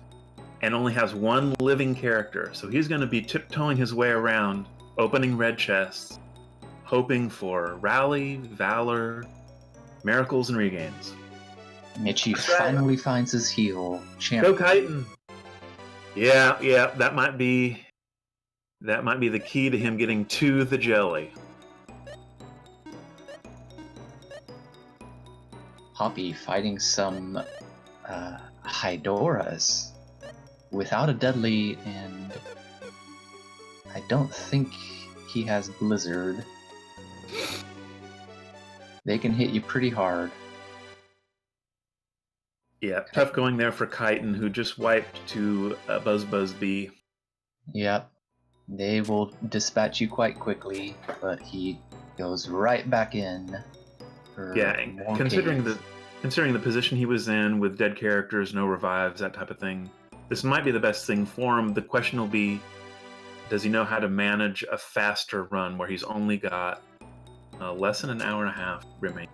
and only has 1 living character. So he's going to be tiptoeing his way around, opening red chests, hoping for rally, valor, miracles, and regains. Mitchie finally finds his heal. Go Chitin! Yeah, that might be the key to him getting to the jelly. Poppy fighting some Hydoras without a deadly, and I don't think he has Blizzard. They can hit you pretty hard. Yeah, tough going there for Chitin, who just wiped to Buzz Bee. Yep. They will dispatch you quite quickly, but he goes right back in. Yeah, and considering the position he was in with dead characters, no revives, that type of thing, this might be the best thing for him. The question will be, does he know how to manage a faster run where he's only got less than an hour and a half remaining?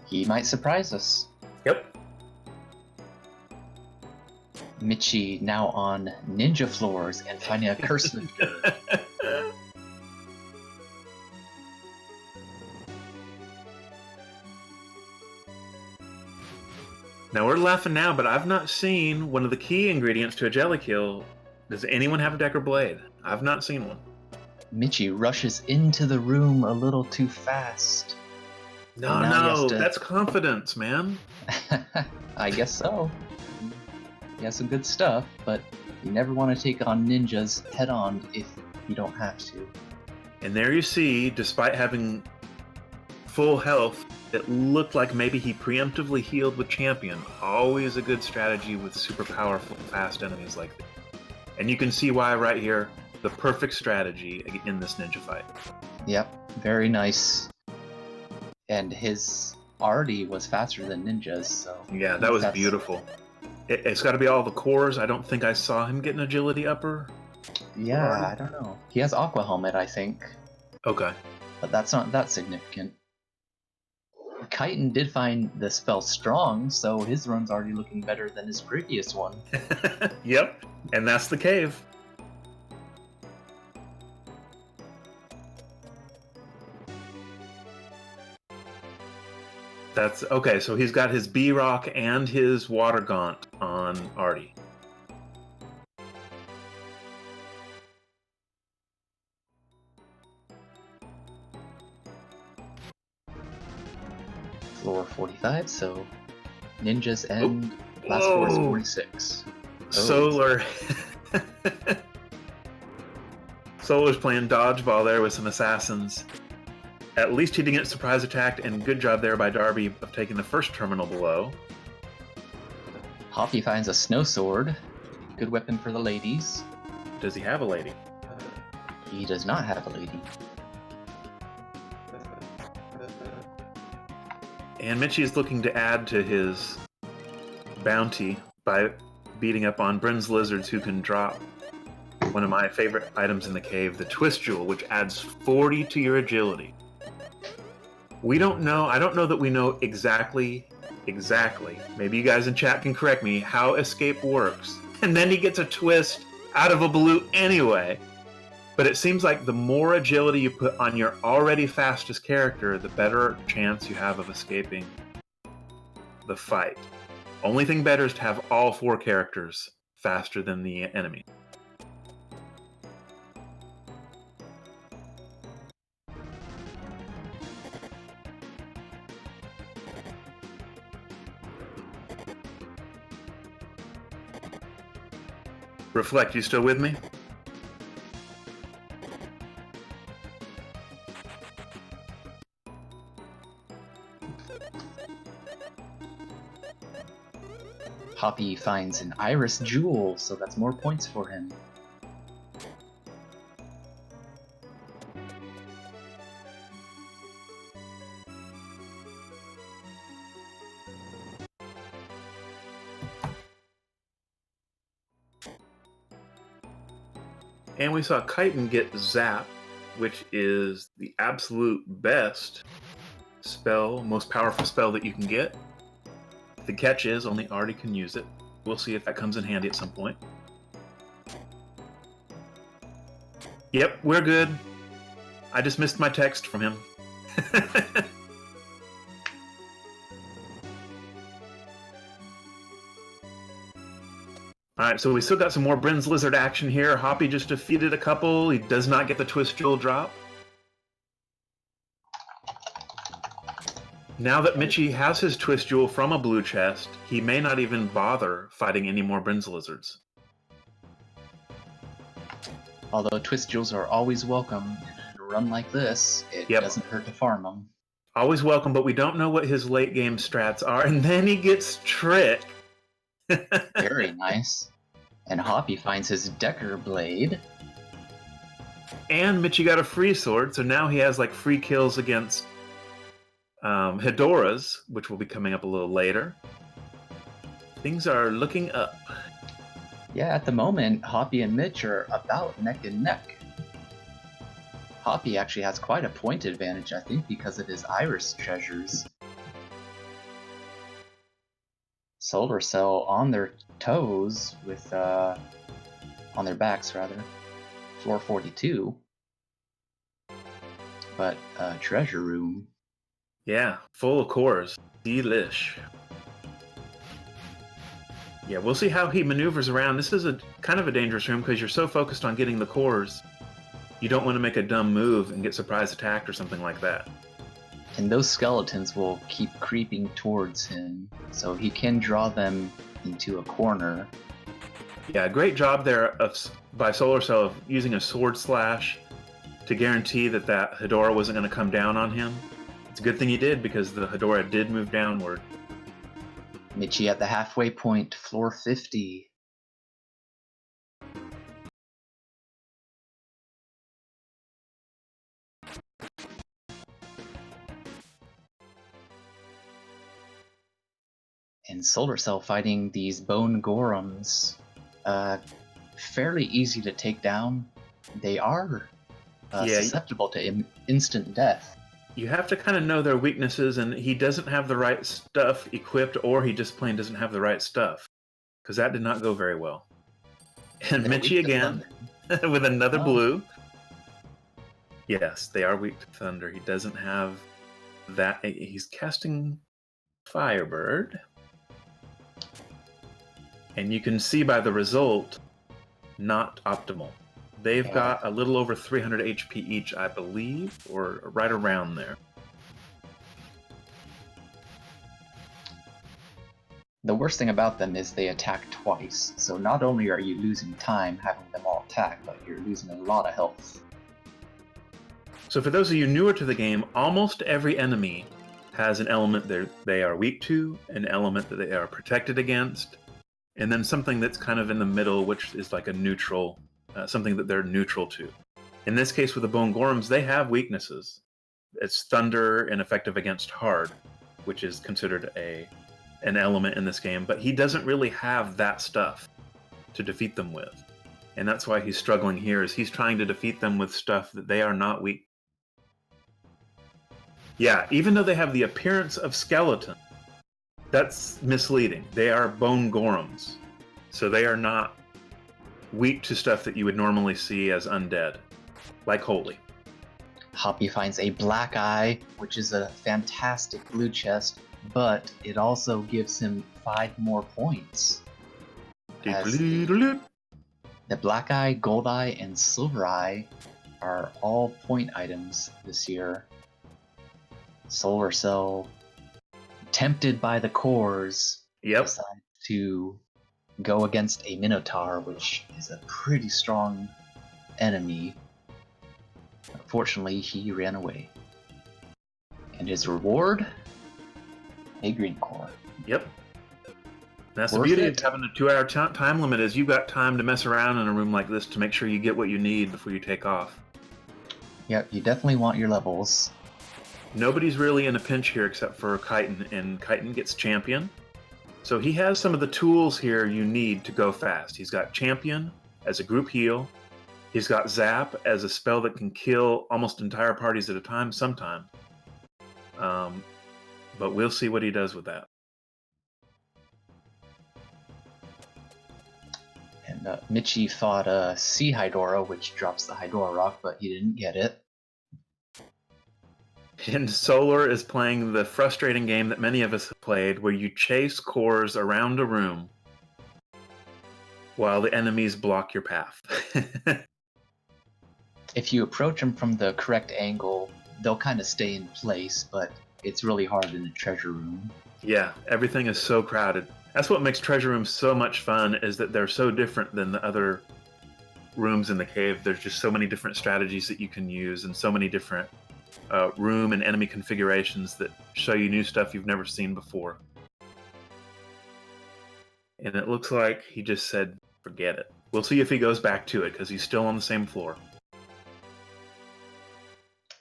He might surprise us. Yep. Mitchie now on ninja floors and finding a curse lifter. Now we're laughing now, but I've not seen one of the key ingredients to a jelly kill. Does anyone have a Decker Blade? I've not seen one. Michi rushes into the room a little too fast. No, that's confidence, man. I guess so. He has some good stuff, but you never want to take on ninjas head on if you don't have to. And there you see, despite having full health, it looked like maybe he preemptively healed with Champion. Always a good strategy with super powerful, fast enemies like this. And you can see why right here, the perfect strategy in this ninja fight. Yep, very nice. And his Artie was faster than Ninja's, so... Yeah, that was beautiful. It's got to be all the cores. I don't think I saw him get an agility upper. Yeah, I don't know. He has Aqua Helmet, I think. Okay. But that's not that significant. Chitin did find the spell strong, so his run's already looking better than his previous one. Yep, and that's the cave. That's okay, so he's got his B-Rock and his Water Gaunt on Artie. Floor 45, so ninjas end. Last floor is 46. Solar. Solar's playing dodgeball there with some assassins. At least he didn't get surprise attacked, and good job there by Darby of taking the first terminal below. Hoppy finds a snow sword. Good weapon for the ladies. Does he have a lady? He does not have a lady. And Michi is looking to add to his bounty by beating up on Bryn's lizards, who can drop one of my favorite items in the cave, the Twist Jewel, which adds 40 to your agility. We don't know, I don't know that we know exactly, maybe you guys in chat can correct me, how escape works. And then he gets a twist out of a blue anyway. But it seems like the more agility you put on your already fastest character, the better chance you have of escaping the fight. Only thing better is to have all 4 characters faster than the enemy. Reflect, you still with me? Hoppy finds an Iris Jewel, so that's more points for him. And we saw Chitin get Zap, which is the absolute best spell, most powerful spell that you can get. The catch is only Artie can use it. We'll see if that comes in handy at some point. Yep, we're good. I just missed my text from him. Alright, so we still got some more Bryn's Lizard action here. Hoppy just defeated a couple. He does not get the Twist Jewel drop. Now that Michi has his Twist Jewel from a blue chest, he may not even bother fighting any more Bryn's Lizards. Although Twist Jewels are always welcome in a run like this, it doesn't hurt to farm them. Always welcome, but we don't know what his late game strats are, and then he gets tricked. Very nice. And Hoppy finds his Decker Blade. And Michi got a free sword, so now he has like free kills against Hedoras, which will be coming up a little later. Things are looking up. Yeah, at the moment, Hoppy and Mitch are about neck and neck. Hoppy actually has quite a point advantage, I think, because of his Iris treasures. Solar Cell on their toes with, on their backs rather, floor 42. But, treasure room. Yeah, full of cores. Delish. Yeah, we'll see how he maneuvers around. This is a kind of a dangerous room because you're so focused on getting the cores. you don't want to make a dumb move and get surprise attacked or something like that. And those skeletons will keep creeping towards him, so he can draw them into a corner. Yeah, great job there by Solar Cell of using a sword slash to guarantee that Hedorah wasn't going to come down on him. It's a good thing he did, because the Hedorah did move downward. Michi at the halfway point, floor 50. And Solar Cell fighting these bone golems, fairly easy to take down. They are susceptible to instant death. You have to kind of know their weaknesses, and he doesn't have the right stuff equipped, or he just plain doesn't have the right stuff, because that did not go very well. And Michi again with another blue. Yes, they are weak to thunder. He doesn't have that. He's casting Firebird. And you can see by the result, not optimal. They've got a little over 300 HP each, I believe, or right around there. The worst thing about them is they attack twice, so not only are you losing time having them all attack, but you're losing a lot of health. So for those of you newer to the game, almost every enemy has an element they are weak to, an element that they are protected against, and then something that's kind of in the middle, which is like a neutral, something that they're neutral to. In this case with the Bone Golems, they have weaknesses. It's Thunder and effective against Hard, which is considered an element in this game, but he doesn't really have that stuff to defeat them with. And that's why he's struggling here, is he's trying to defeat them with stuff that they are not weak. Yeah, even though they have the appearance of skeleton, that's misleading. They are Bone Golems, so they are not weak to stuff that you would normally see as undead, like Holy. Hoppy finds a Black Eye, which is a fantastic blue chest, but it also gives him 5 more points. The Black Eye, Gold Eye, and Silver Eye are all point items this year. Solar Cell, tempted by the cores, decides to go against a Minotaur, which is a pretty strong enemy. Unfortunately, he ran away. And his reward? A green core. Yep. That's the beauty of having a 2-hour time limit, is you've got time to mess around in a room like this to make sure you get what you need before you take off. Yep, you definitely want your levels. Nobody's really in a pinch here except for Chitin, and Chitin gets Champion. So he has some of the tools here you need to go fast. He's got Champion as a group heal. He's got Zap as a spell that can kill almost entire parties at a time sometimes. But we'll see what he does with that. And Michi fought a Sea Hydora, which drops the Hydora Rock, but he didn't get it. And Solar is playing the frustrating game that many of us have played, where you chase cores around a room while the enemies block your path. If you approach them from the correct angle, they'll kind of stay in place, but it's really hard in a treasure room. Yeah, everything is so crowded. That's what makes treasure rooms so much fun, is that they're so different than the other rooms in the cave. There's just so many different strategies that you can use, and so many different room and enemy configurations that show you new stuff you've never seen before. And it looks like he just said, forget it. We'll see if he goes back to it, because he's still on the same floor.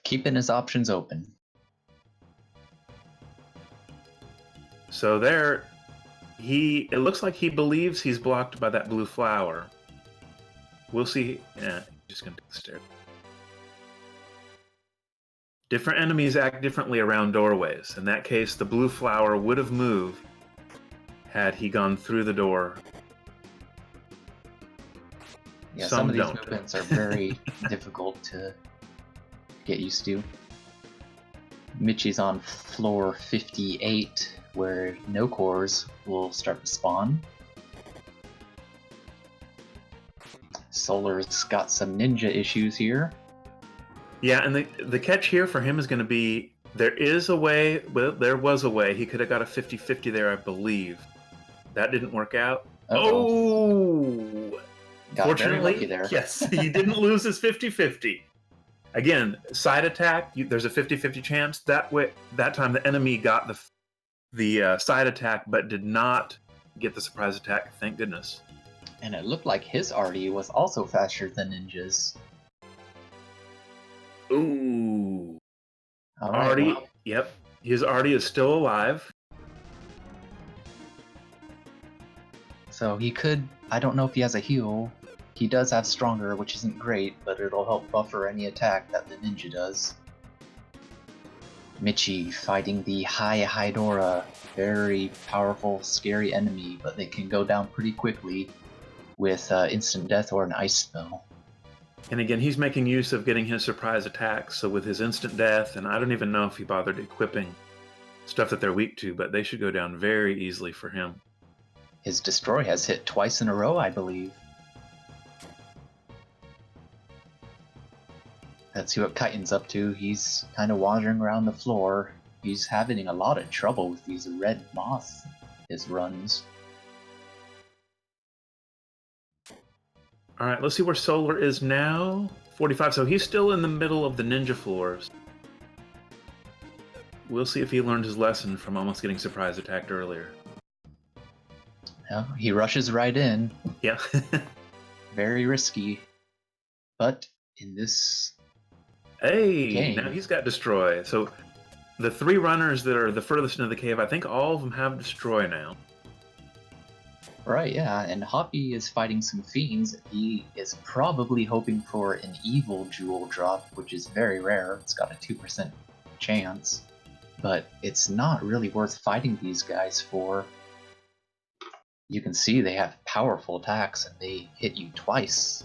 Keeping his options open. So there, it looks like he believes he's blocked by that blue flower. We'll see. Yeah, just gonna take the stairs. Different enemies act differently around doorways. In that case, the blue flower would have moved had he gone through the door. Yeah, some of these movements are very difficult to get used to. Michi's on floor 58, where no cores will start to spawn. Solar's got some ninja issues here. Yeah, and the catch here for him is going to be there is a way. Well, there was a way. He could have got a 50-50 there, I believe. That didn't work out. Uh-oh. Oh! Got very lucky Fortunately, there. yes, he didn't lose his 50-50. Again, side attack, there's a 50-50 chance. That time the enemy got the side attack, but did not get the surprise attack. Thank goodness. And it looked like his arty was also faster than Ninja's. Ooh. All right, Artie, well, yep. His Artie is still alive. so he could, I don't know if he has a heal. He does have Stronger, which isn't great, but it'll help buffer any attack that the Ninja does. Michi fighting the High Hydora. Very powerful, scary enemy, but they can go down pretty quickly with instant death or an ice spell. And again, he's making use of getting his surprise attacks. So with his instant death, and I don't even know if he bothered equipping stuff that they're weak to, but they should go down very easily for him. His Destroy has hit twice in a row, I believe. Let's see what Chitin's up to. He's kind of wandering around the floor. He's having a lot of trouble with these red moths, his runs. All right, let's see where Solar is now. 45, so he's still in the middle of the ninja floors. We'll see if he learned his lesson from almost getting surprise attacked earlier. Yeah, he rushes right in. Yeah. Very risky. But in this Hey, game, now he's got Destroy. So the 3 runners that are the furthest into the cave, I think all of them have Destroy now. right, yeah, and Hoppy is fighting some fiends. He is probably hoping for an evil jewel drop, which is very rare. It's got a 2% chance. But it's not really worth fighting these guys for. You can see they have powerful attacks and they hit you twice.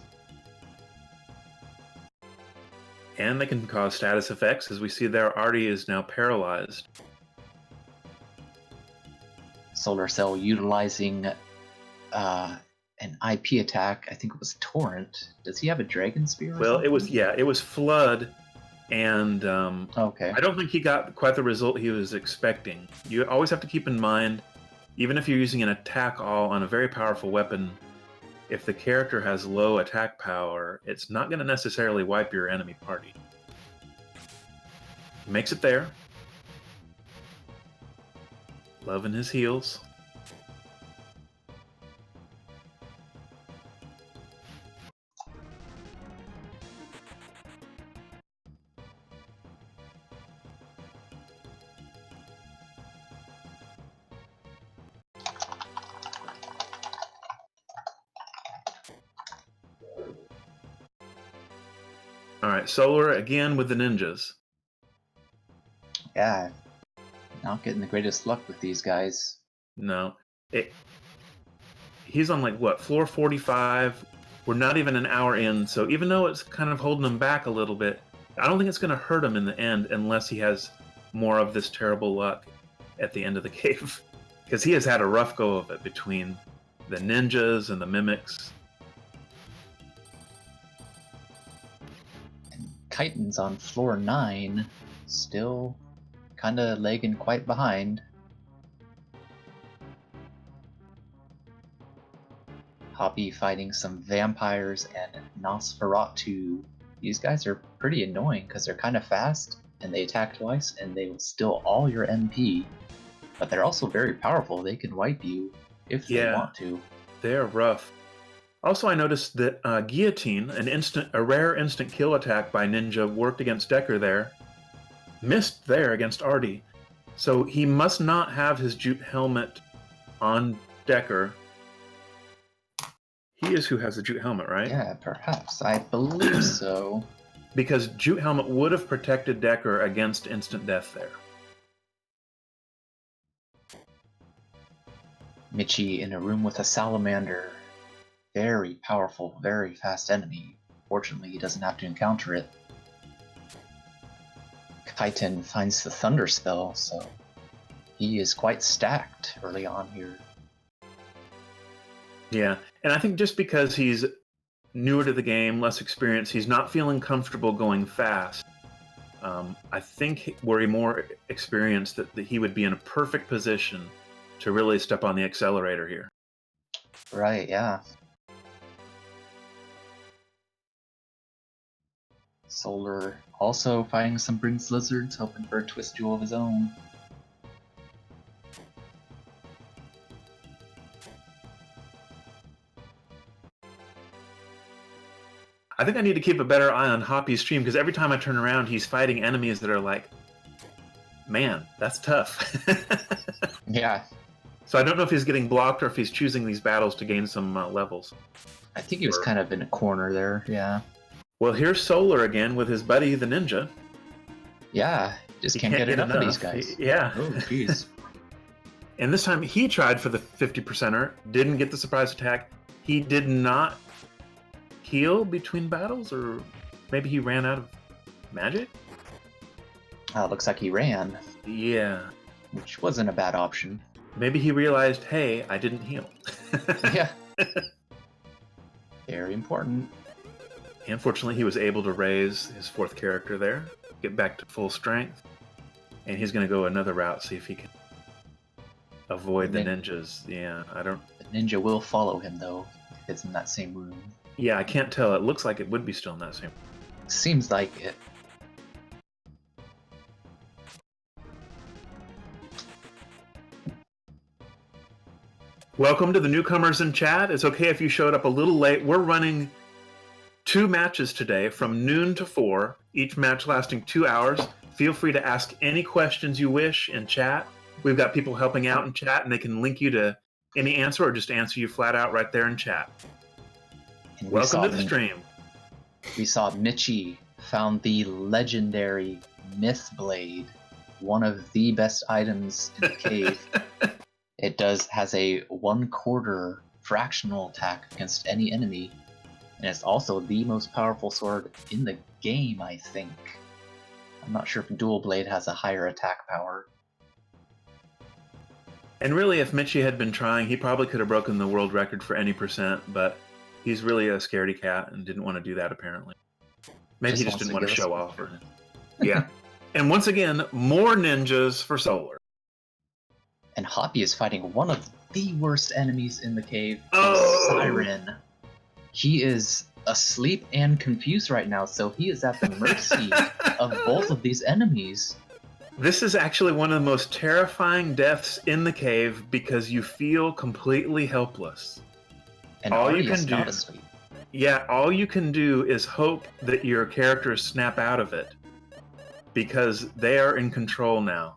And they can cause status effects. As we see there, Artie is now paralyzed. Solar Cell utilizing an IP attack. I think it was Torrent. Does he have a Dragon Spear or Well, something? it was Flood, and Okay. I don't think he got quite the result he was expecting. You always have to keep in mind, even if you're using an attack all on a very powerful weapon, if the character has low attack power, it's not going to necessarily wipe your enemy party. He makes it there. Loving his heals. All right, Solar again with the ninjas. Yeah. Not getting the greatest luck with these guys. No. He's on, like, what, floor 45? We're not even an hour in, so even though it's kind of holding him back a little bit, I don't think it's going to hurt him in the end unless he has more of this terrible luck at the end of the cave. Because he has had a rough go of it between the ninjas and the mimics. And Chitin's on floor 9, still kind of lagging quite behind. Hoppy fighting some vampires and Nosferatu. These guys are pretty annoying because they're kind of fast and they attack twice and they will steal all your MP. But they're also very powerful. They can wipe you if they want to. They're rough. Also, I noticed that Guillotine, a rare instant kill attack by Ninja, worked against Decker there. Missed there against Artie. So he must not have his jute helmet on Decker. He is who has the jute helmet, right? Yeah, perhaps. I believe so. Because jute helmet would have protected Decker against instant death there. Michi in a room with a salamander. Very powerful, very fast enemy. Fortunately, he doesn't have to encounter it. Chitin finds the Thunder Spell, so he is quite stacked early on here. Yeah, and I think just because he's newer to the game, less experienced. He's not feeling comfortable going fast. I think were he more experienced, that he would be in a perfect position to really step on the accelerator here. Right, yeah. Solar also fighting some Brings Lizards, hoping for a twist duel of his own. I think I need to keep a better eye on Hoppy's stream, because every time I turn around, he's fighting enemies that are like, man, that's tough. Yeah, So I don't know if he's getting blocked or if he's choosing these battles to gain some levels. I think he was kind of in a corner there, yeah. Well, here's Solar again with his buddy, the ninja. Yeah, just He can't get enough of these guys. Yeah. Oh, jeez. And this time he tried for the 50%er, didn't get the surprise attack. He did not heal between battles, or maybe he ran out of magic? Looks like he ran, Yeah. which wasn't a bad option. Maybe he realized, hey, I didn't heal. Yeah. Very important. Unfortunately, he was able to raise his fourth character there, get back to full strength, and he's going to go another route, see if he can avoid the ninjas. Yeah, I don't... The ninja will follow him, though, if it's in that same room. Yeah, I can't tell. It looks like it would be still in that same... Seems like it. Welcome to the newcomers in chat. It's okay if you showed up a little late. We're running 2 matches today from noon to 4, each match lasting 2 hours. Feel free to ask any questions you wish in chat. We've got people helping out in chat, and they can link you to any answer or just answer you flat out right there in chat. And Welcome to the stream. We saw Michi found the legendary Myth Blade, one of the best items in the cave. It has a 1/4 fractional attack against any enemy, and it's also the most powerful sword in the game, I think. I'm not sure if Dual Blade has a higher attack power. And really, if Michi had been trying, he probably could have broken the world record for any percent, but he's really a scaredy cat and didn't want to do that, apparently. Maybe he just didn't want to show off. Yeah. And once again, more ninjas for Solar. And Hoppy is fighting one of the worst enemies in the cave, Siren. He is asleep and confused right now, so he is at the mercy of both of these enemies. This is actually one of the most terrifying deaths in the cave because you feel completely helpless. And all you can do, not asleep. Yeah, all you can do is hope that your characters snap out of it, because they are in control now.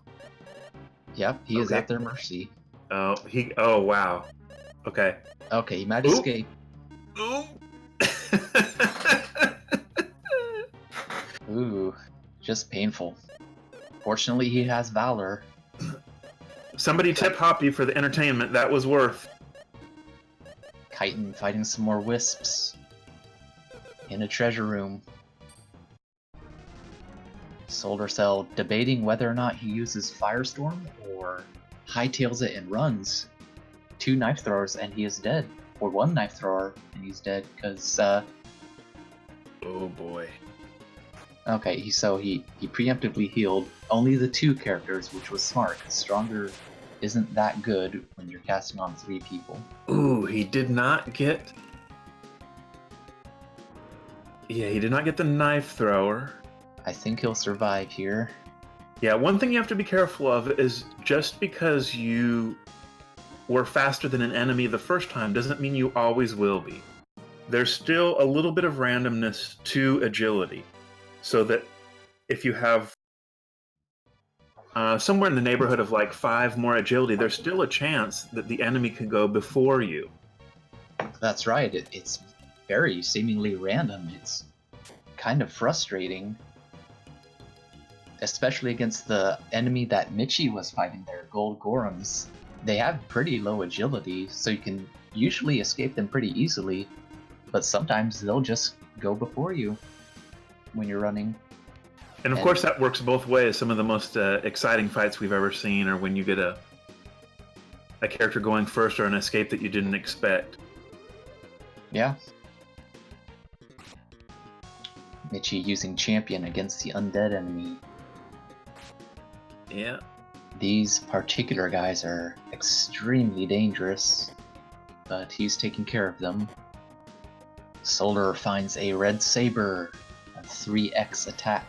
Yep, he is at their mercy. Oh wow. Okay. Okay, he might escape. Ooh. Ooh, just painful. Fortunately, he has Valor. Somebody tip Hoppy for the entertainment. That was worth. Chitin fighting some more wisps in a treasure room. Solar Cell debating whether or not he uses Firestorm or hightails it and runs. 2 knife throwers and he is dead. Or 1 knife thrower and he's dead because Oh boy. Okay, so he preemptively healed only the 2 characters, which was smart, because Stronger isn't that good when you're casting on 3 people. Ooh, he did not get... Yeah, he did not get the knife thrower. I think he'll survive here. Yeah, one thing you have to be careful of is just because you were faster than an enemy the first time doesn't mean you always will be. There's still a little bit of randomness to agility. So that if you have somewhere in the neighborhood of like 5 more agility, there's still a chance that the enemy could go before you. That's right. It's very seemingly random. It's kind of frustrating. Especially against the enemy that Michi was fighting there, Gold Gorums. They have pretty low agility, so you can usually escape them pretty easily, but sometimes they'll just go before you when you're running. And of course that works both ways. Some of the most exciting fights we've ever seen are when you get a character going first or an escape that you didn't expect. Yeah. Mitchie using champion against the undead enemy. Yeah. These particular guys are extremely dangerous, but he's taking care of them. Solar finds a red saber, a 3x attack.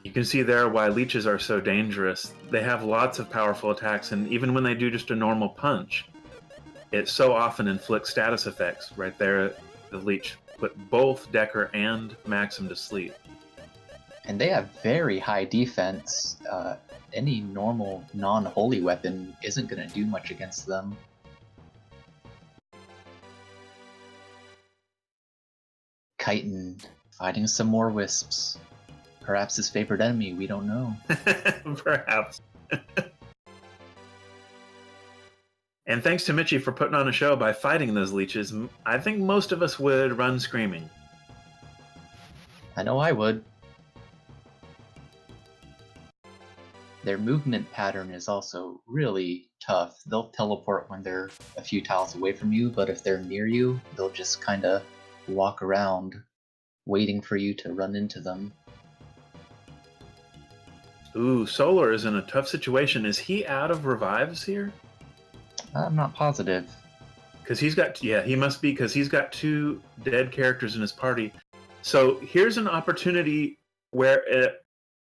You can see there why leeches are so dangerous. They have lots of powerful attacks, and even when they do just a normal punch, it so often inflicts status effects. Right there, the leech put both Decker and Maxim to sleep. And they have very high defense. Any normal non-holy weapon isn't going to do much against them. Chitin fighting some more wisps. Perhaps his favorite enemy, we don't know. Perhaps. And thanks to Mitchie for putting on a show by fighting those leeches. I think most of us would run screaming. I know I would. Their movement pattern is also really tough. They'll teleport when they're a few tiles away from you, but if they're near you, they'll just kind of walk around, waiting for you to run into them. Ooh, Solar is in a tough situation. Is he out of revives here? I'm not positive. Because he's got, yeah, he must be, because he's got 2 dead characters in his party. So here's an opportunity where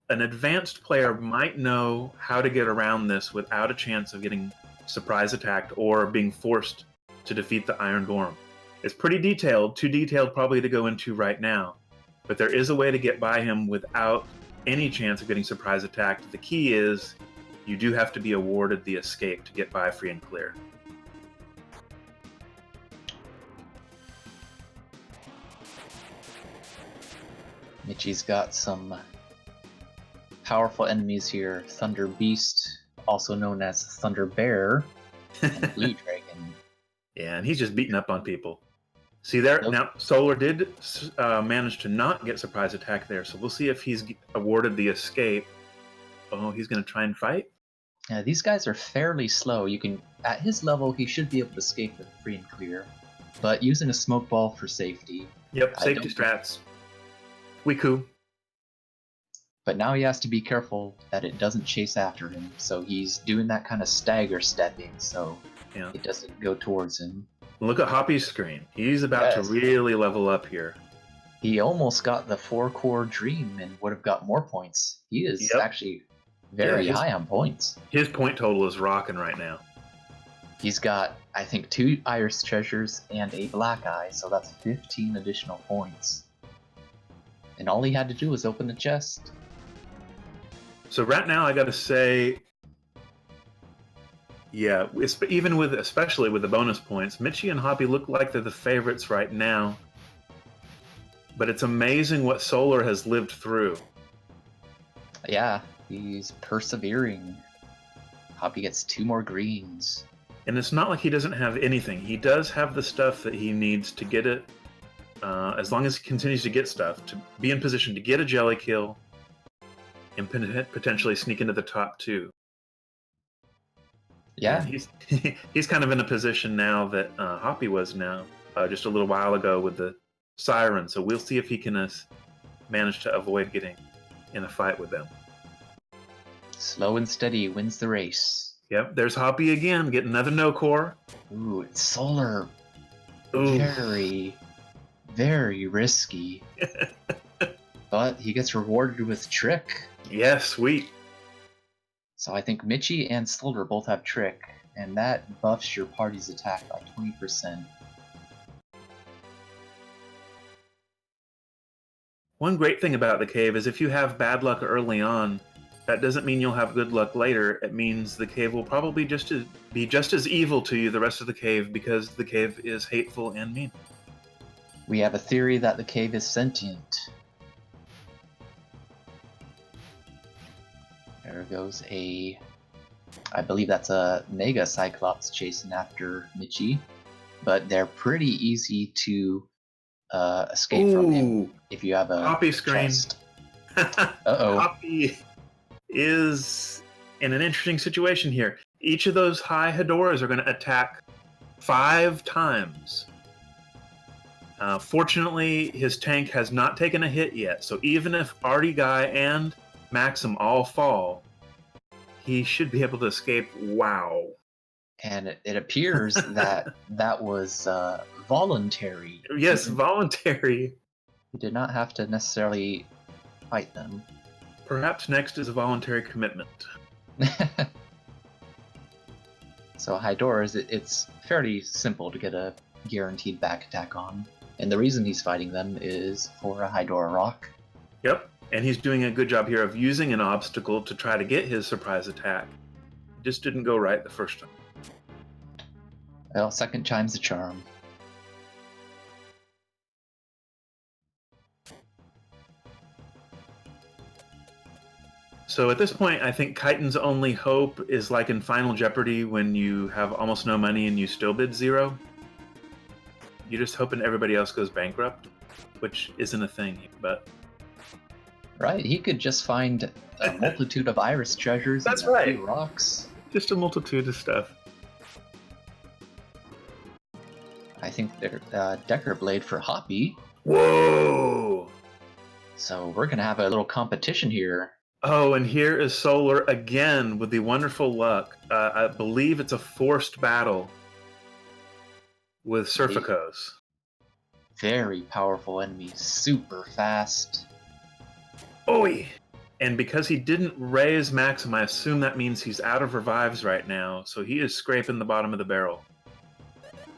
an advanced player might know how to get around this without a chance of getting surprise attacked or being forced to defeat the Iron Golem. It's pretty detailed, too detailed probably to go into right now, but there is a way to get by him without any chance of getting surprise attacked. The key is you do have to be awarded the escape to get by free and clear. Mitchie's got some powerful enemies here. Thunder Beast, also known as Thunder Bear, and Blue Dragon. Yeah, and he's just beating up on people. See there, Nope. now Solar did manage to not get surprise attack there, so we'll see if he's awarded the escape. Oh, he's going to try and fight? Yeah, these guys are fairly slow. You can, at his level, he should be able to escape with free and clear, but using a smoke ball for safety. Yep, safety strats. We cool. But now he has to be careful that it doesn't chase after him, so he's doing that kind of stagger stepping, so Yeah. it doesn't go towards him. Look at Hoppy's screen. He's about to really level up here. He almost got the 4-core dream and would have got more points. He is actually very high on points. His point total is rocking right now. He's got, I think, 2 iris treasures and a black eye, so that's 15 additional points. And all he had to do was open the chest. So right now, I got to say, yeah, especially with the bonus points, Mitchie and Hoppy look like they're the favorites right now. But it's amazing what Solar has lived through. Yeah, he's persevering. Hoppy gets 2 more greens. And it's not like he doesn't have anything. He does have the stuff that he needs to get it. As long as he continues to get stuff, to be in position to get a jelly kill and potentially sneak into the top 2. Yeah. And he's kind of in a position now that Hoppy was now, just a little while ago with the Siren. So we'll see if he can manage to avoid getting in a fight with them. Slow and steady wins the race. Yep, there's Hoppy again, getting another no-core. Ooh, it's Solar. Ooh. Very, very risky. But he gets rewarded with Trick. Yeah, sweet. So I think Mitchie and Solar both have Trick, and that buffs your party's attack by 20%. One great thing about the cave is if you have bad luck early on, that doesn't mean you'll have good luck later. It means the cave will probably be just as evil to you the rest of the cave because the cave is hateful and mean. We have a theory that the cave is sentient. There goes I believe that's a Mega Cyclops chasing after Mitchie, but they're pretty easy to escape from him if you have a Hoppy screen. chest. Uh-oh. Hoppy is in an interesting situation here. Each of those high Hedoras are going to attack 5 times. Fortunately, his tank has not taken a hit yet, so even if Artie Guy and Maxim all fall, he should be able to escape. Wow. And it appears that that was voluntary. Yes, voluntary. He did not have to necessarily fight them. Perhaps next is a voluntary commitment. So Hydora's, it's fairly simple to get a guaranteed back attack on. And the reason he's fighting them is for a Hydora Rock. Yep, and he's doing a good job here of using an obstacle to try to get his surprise attack. It just didn't go right the first time. Well, second time's the charm. So at this point, I think Chitin's only hope is like in Final Jeopardy when you have almost no money and you still bid 0. You're just hoping everybody else goes bankrupt, which isn't a thing, but... Right, he could just find a multitude of iris treasures That's and a right. few rocks. Just a multitude of stuff. I think they're Decker Blade for Hoppy. Whoa! So we're going to have a little competition here. Oh, and here is Solar again with the wonderful luck. I believe it's a forced battle with Surficos. Very powerful enemy, super fast. Oi! And because he didn't raise Maxim, I assume that means he's out of revives right now, so he is scraping the bottom of the barrel.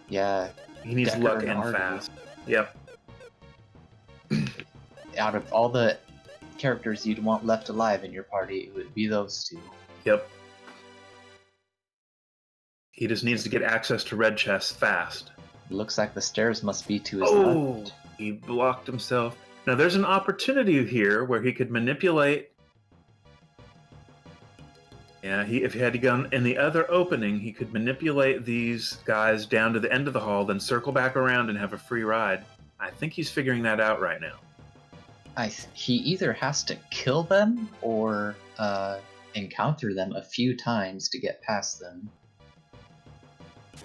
Yeah. He needs Decker luck and Artie. fast. Yep. Out of all the characters you'd want left alive in your party, it would be those two. Yep. He just needs to get access to red chests fast. Looks like the stairs must be to his Oh, left. he blocked himself. Now there's an opportunity here where he could manipulate. Yeah, if he had gone in the other opening, he could manipulate these guys down to the end of the hall, then circle back around and have a free ride. I think he's figuring that out right now. He either has to kill them or encounter them a few times to get past them.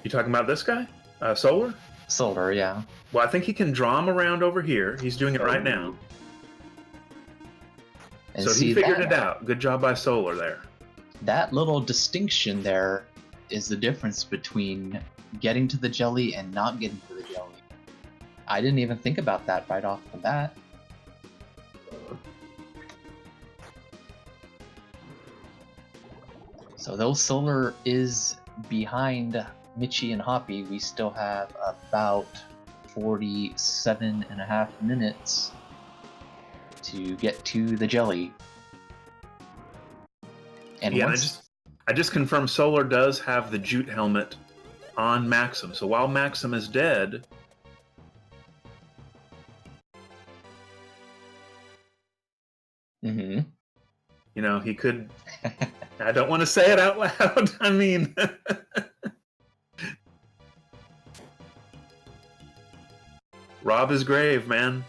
You talking about this guy? Solar? Solar, yeah. Well, I think he can draw him around over here. He's doing it right now. And So see he figured that, it out. Good job by Solar there. That little distinction there is the difference between getting to the jelly and not getting to the jelly. I didn't even think about that right off the bat. So though Solar is behind Michi and Hoppy, we still have about 47.5 minutes to get to the jelly. And Yeah, once... I just confirmed Solar does have the jute helmet on Maxim. So while Maxim is dead... Mm-hmm. You know, he could... I don't want to say it out loud. I mean... rob his grave, man.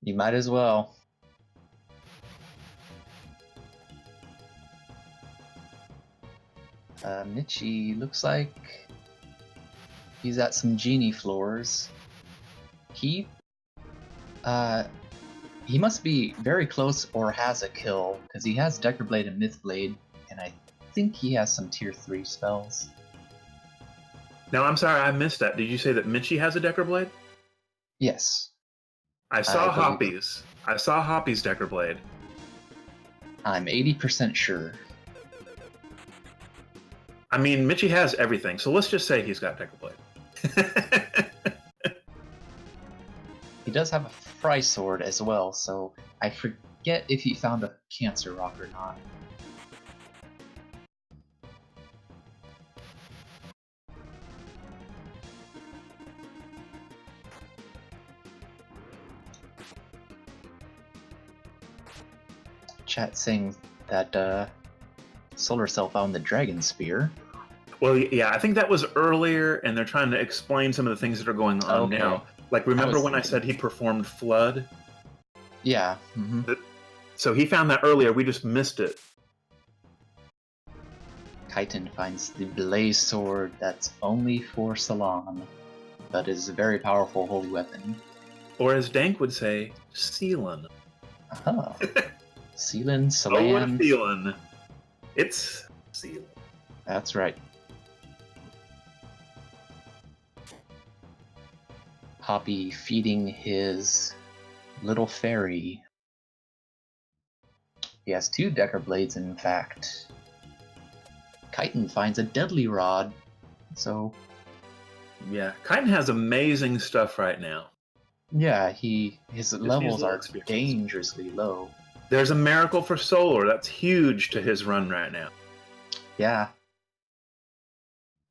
You might as well. Michi looks like he's at some genie floors. He must be very close or has a kill, because he has Decker Blade and Myth Blade, and I think he has some tier 3 spells. Now, I'm sorry, I missed that. Did you say that Michi has a Decker Blade? Yes. I saw I believe Hoppy's. I saw Hoppy's Decker Blade. I'm 80% sure. I mean, Michi has everything, so let's just say he's got Decker Blade. He does have a Fry Sword as well, so I forget if he found a Cancer Rock or not. Chat saying that Solar Cell found the Dragon Spear. Well, yeah, I think that was earlier, and they're trying to explain some of the things that are going on Okay. now. Like, remember when I thinking- said he performed Flood? Yeah. Mm-hmm. So he found that earlier, we just missed it. Chitin finds the Blaze Sword that's only for Salon. but is a very powerful holy weapon. Or as Dank would say, Seelan. Aha. Seelan, Oh, what a Salan. feeling. It's Seelan. That's right. Hoppy feeding his little fairy. He has 2 Decker Blades, in fact. Chitin finds a deadly rod, so Yeah, Chitin has amazing stuff right now. yeah, his levels little are experience. dangerously low. There's a miracle for Solar. That's huge to his run right now. Yeah.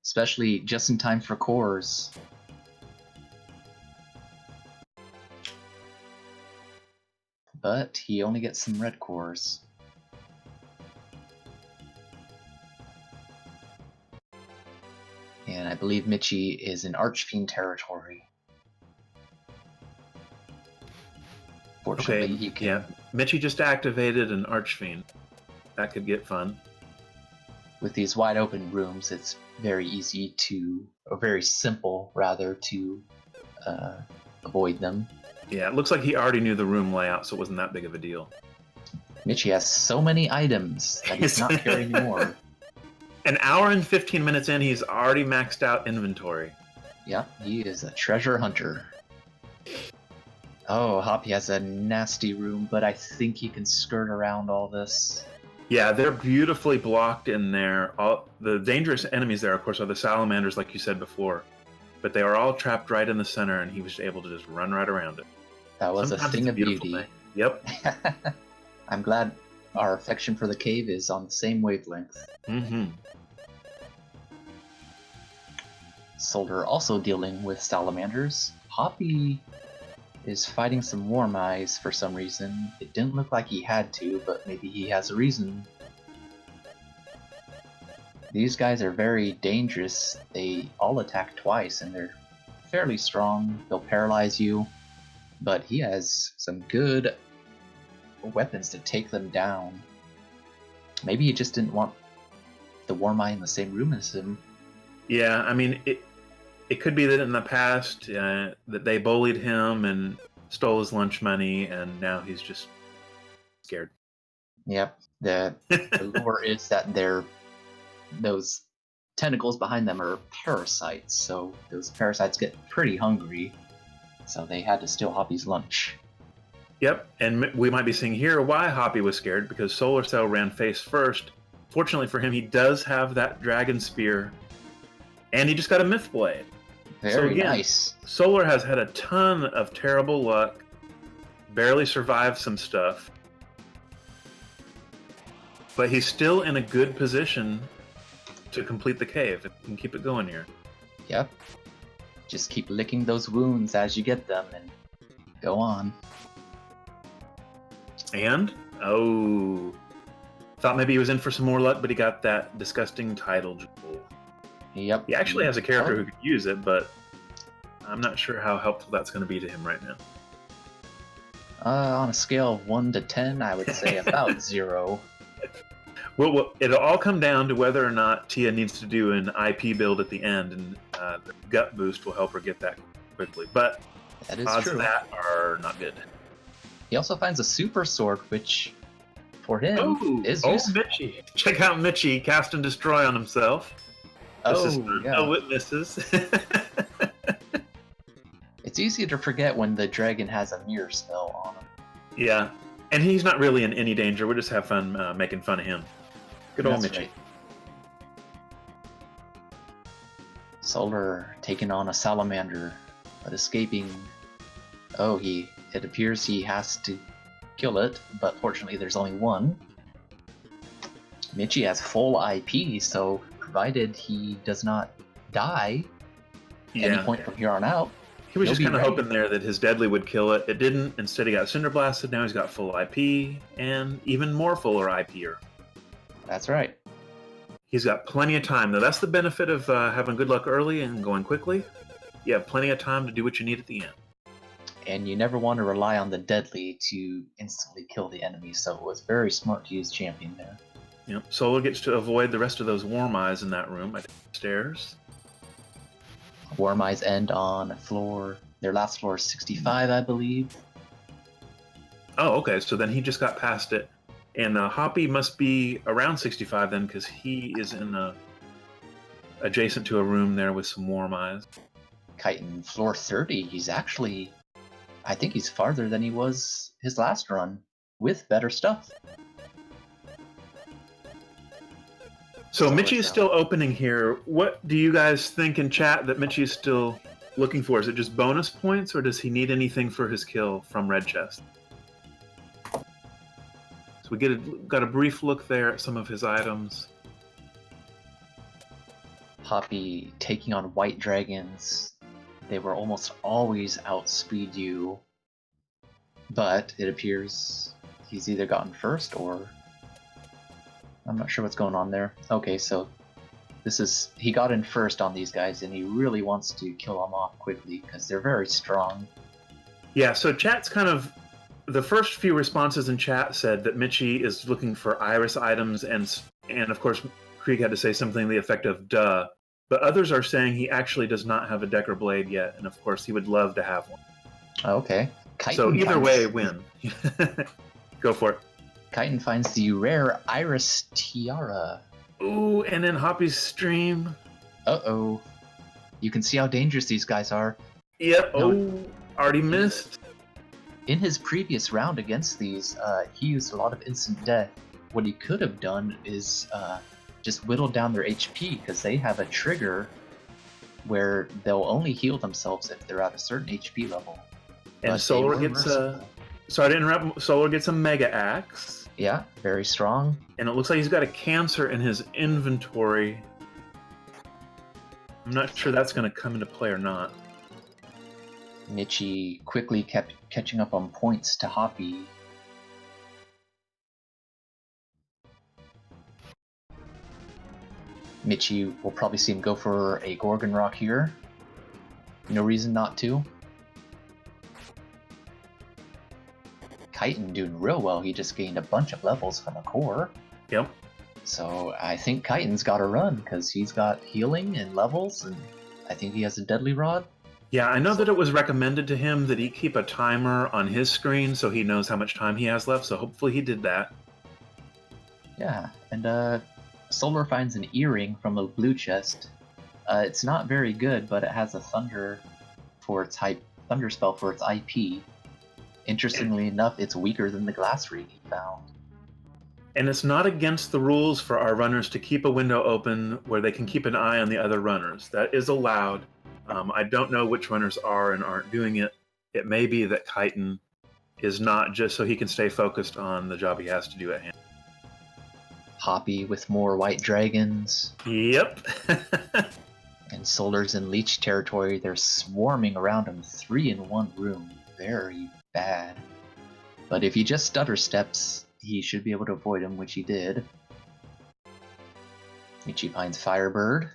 Especially just in time for cores. But he only gets some red cores. And I believe Mitchie is in Archfiend territory. Fortunately, Okay, he can. yeah. Mitchie just activated an Archfiend. That could get fun. With these wide open rooms, it's very easy to, or very simple rather, to avoid them. Yeah, it looks like he already knew the room layout, so it wasn't that big of a deal. Mitchie has so many items that he's not carrying more. An hour and 15 minutes in, he's already maxed out inventory. Yep, he is a treasure hunter. Oh, Hoppy has a nasty room, but I think he can skirt around all this. Yeah, they're beautifully blocked in there. All the dangerous enemies there, of course, are the salamanders, like you said before. But they are all trapped right in the center, and he was able to just run right around it. That was Sometimes a thing it's of beautiful beauty. thing. Yep. I'm glad our affection for the cave is on the same wavelength. Mm-hmm. Solder also dealing with salamanders. Hoppy is fighting some warm eyes for some reason. It didn't look like he had to, but maybe he has a reason. These guys are very dangerous. They all attack twice and they're fairly strong. They'll paralyze you, but he has some good weapons to take them down. Maybe he just didn't want the warm eye in the same room as him. Yeah, I mean, it could be that in the past that they bullied him and stole his lunch money, and now he's just scared. Yep. The lore is that those tentacles behind them are parasites, so those parasites get pretty hungry, so they had to steal Hoppy's lunch. Yep, and we might be seeing here why Hoppy was scared, because Solar Cell ran face first. Fortunately for him, he does have that dragon spear, and he just got a myth blade. Very nice. Solar has had a ton of terrible luck, barely survived some stuff, but he's still in a good position to complete the cave if he can keep it going here. Yep. Just keep licking those wounds as you get them and go on. And, thought maybe he was in for some more luck, but he got that disgusting title jewel. Yep. He actually has a character who could use it, but I'm not sure how helpful that's going to be to him right now. On a scale of 1 to 10, I would say about 0. Well, it'll all come down to whether or not Tia needs to do an IP build at the end, and the gut boost will help her get that quickly. But That is odds true. of that are not good. He also finds a super sword, which for him is useful. Mitchie. Check out Mitchie cast and destroy on himself. No witnesses. It's easy to forget when the dragon has a mirror spell on him. Yeah, and he's not really in any danger. We'll just have fun making fun of him. Good old That's Mitchie. right. Solar taking on a salamander, but escaping. It appears he has to kill it, but fortunately there's only one. Mitchie has full IP, so provided he does not die any point from here on out. He was just kind of ready. hoping there that his deadly would kill it. It didn't. Instead, he got Cinder Blasted. Now he's got full IP and even more fuller IPer. That's right. He's got plenty of time, though. That's the benefit of having good luck early and going quickly. You have plenty of time to do what you need at the end. And you never want to rely on the deadly to instantly kill the enemy, so it was very smart to use champion there. Yep. Solar gets to avoid the rest of those warm eyes in that room. I take the stairs. Warm Eyes end on floor. Their last floor is 65, I believe. Oh, okay. So then he just got past it. And Hoppy must be around 65 then, because he is in adjacent to a room there with some Warm Eyes. Chitin, floor 30. He's actually, I think he's farther than he was his last run, with better stuff. So Solar Mitchie is Cell. still opening here. What do you guys think in chat that Mitchie is still looking for? Is it just bonus points, or does he need anything for his kill from Red Chest? So we got a brief look there at some of his items. Hoppy taking on White Dragons. They will almost always outspeed you, but it appears he's either gotten first or I'm not sure what's going on there. Okay, so he got in first on these guys, and he really wants to kill them off quickly because they're very strong. Yeah, so chat's kind of the first few responses in chat said that Mitchie is looking for Iris items, and of course Krieg had to say something to the effect of "duh." But others are saying he actually does not have a Decker Blade yet, and of course he would love to have one. Okay. So either way, win. Go for it. Chitin finds the rare Iris Tiara. Ooh, and in Hoppy's stream. Uh-oh. You can see how dangerous these guys are. Yep. No. Oh, already missed. In his previous round against these, he used a lot of instant death. What he could have done is just whittle down their HP, because they have a trigger where they'll only heal themselves if they're at a certain HP level. And Solar gets sorry to interrupt. Solar gets a Mega Axe. Yeah, very strong. And it looks like he's got a Cancer in his inventory. I'm not sure that's going to come into play or not. Mitchie quickly kept catching up on points to Hoppy. Mitchie will probably see him go for a Gorgon Rock here. No reason not to. Chitin doing real well. He just gained a bunch of levels from a core. Yep. So I think Chitin's got to run because he's got healing and levels, and I think he has a Deadly Rod. Yeah, I know that it was recommended to him that he keep a timer on his screen so he knows how much time he has left, so hopefully he did that. Yeah, and Solar finds an earring from a blue chest. It's not very good, but it has a thunder spell for its IP. Interestingly enough, it's weaker than the glass ring he found. And it's not against the rules for our runners to keep a window open where they can keep an eye on the other runners. That is allowed. I don't know which runners are and aren't doing it. It may be that Chitin is not, just so he can stay focused on the job he has to do at hand. Hoppy with more white dragons. Yep. And Solar's in leech territory. They're swarming around him, 3 in one room. Very bad. But if he just stutter steps, he should be able to avoid him, which he did. Mitchie finds Firebird.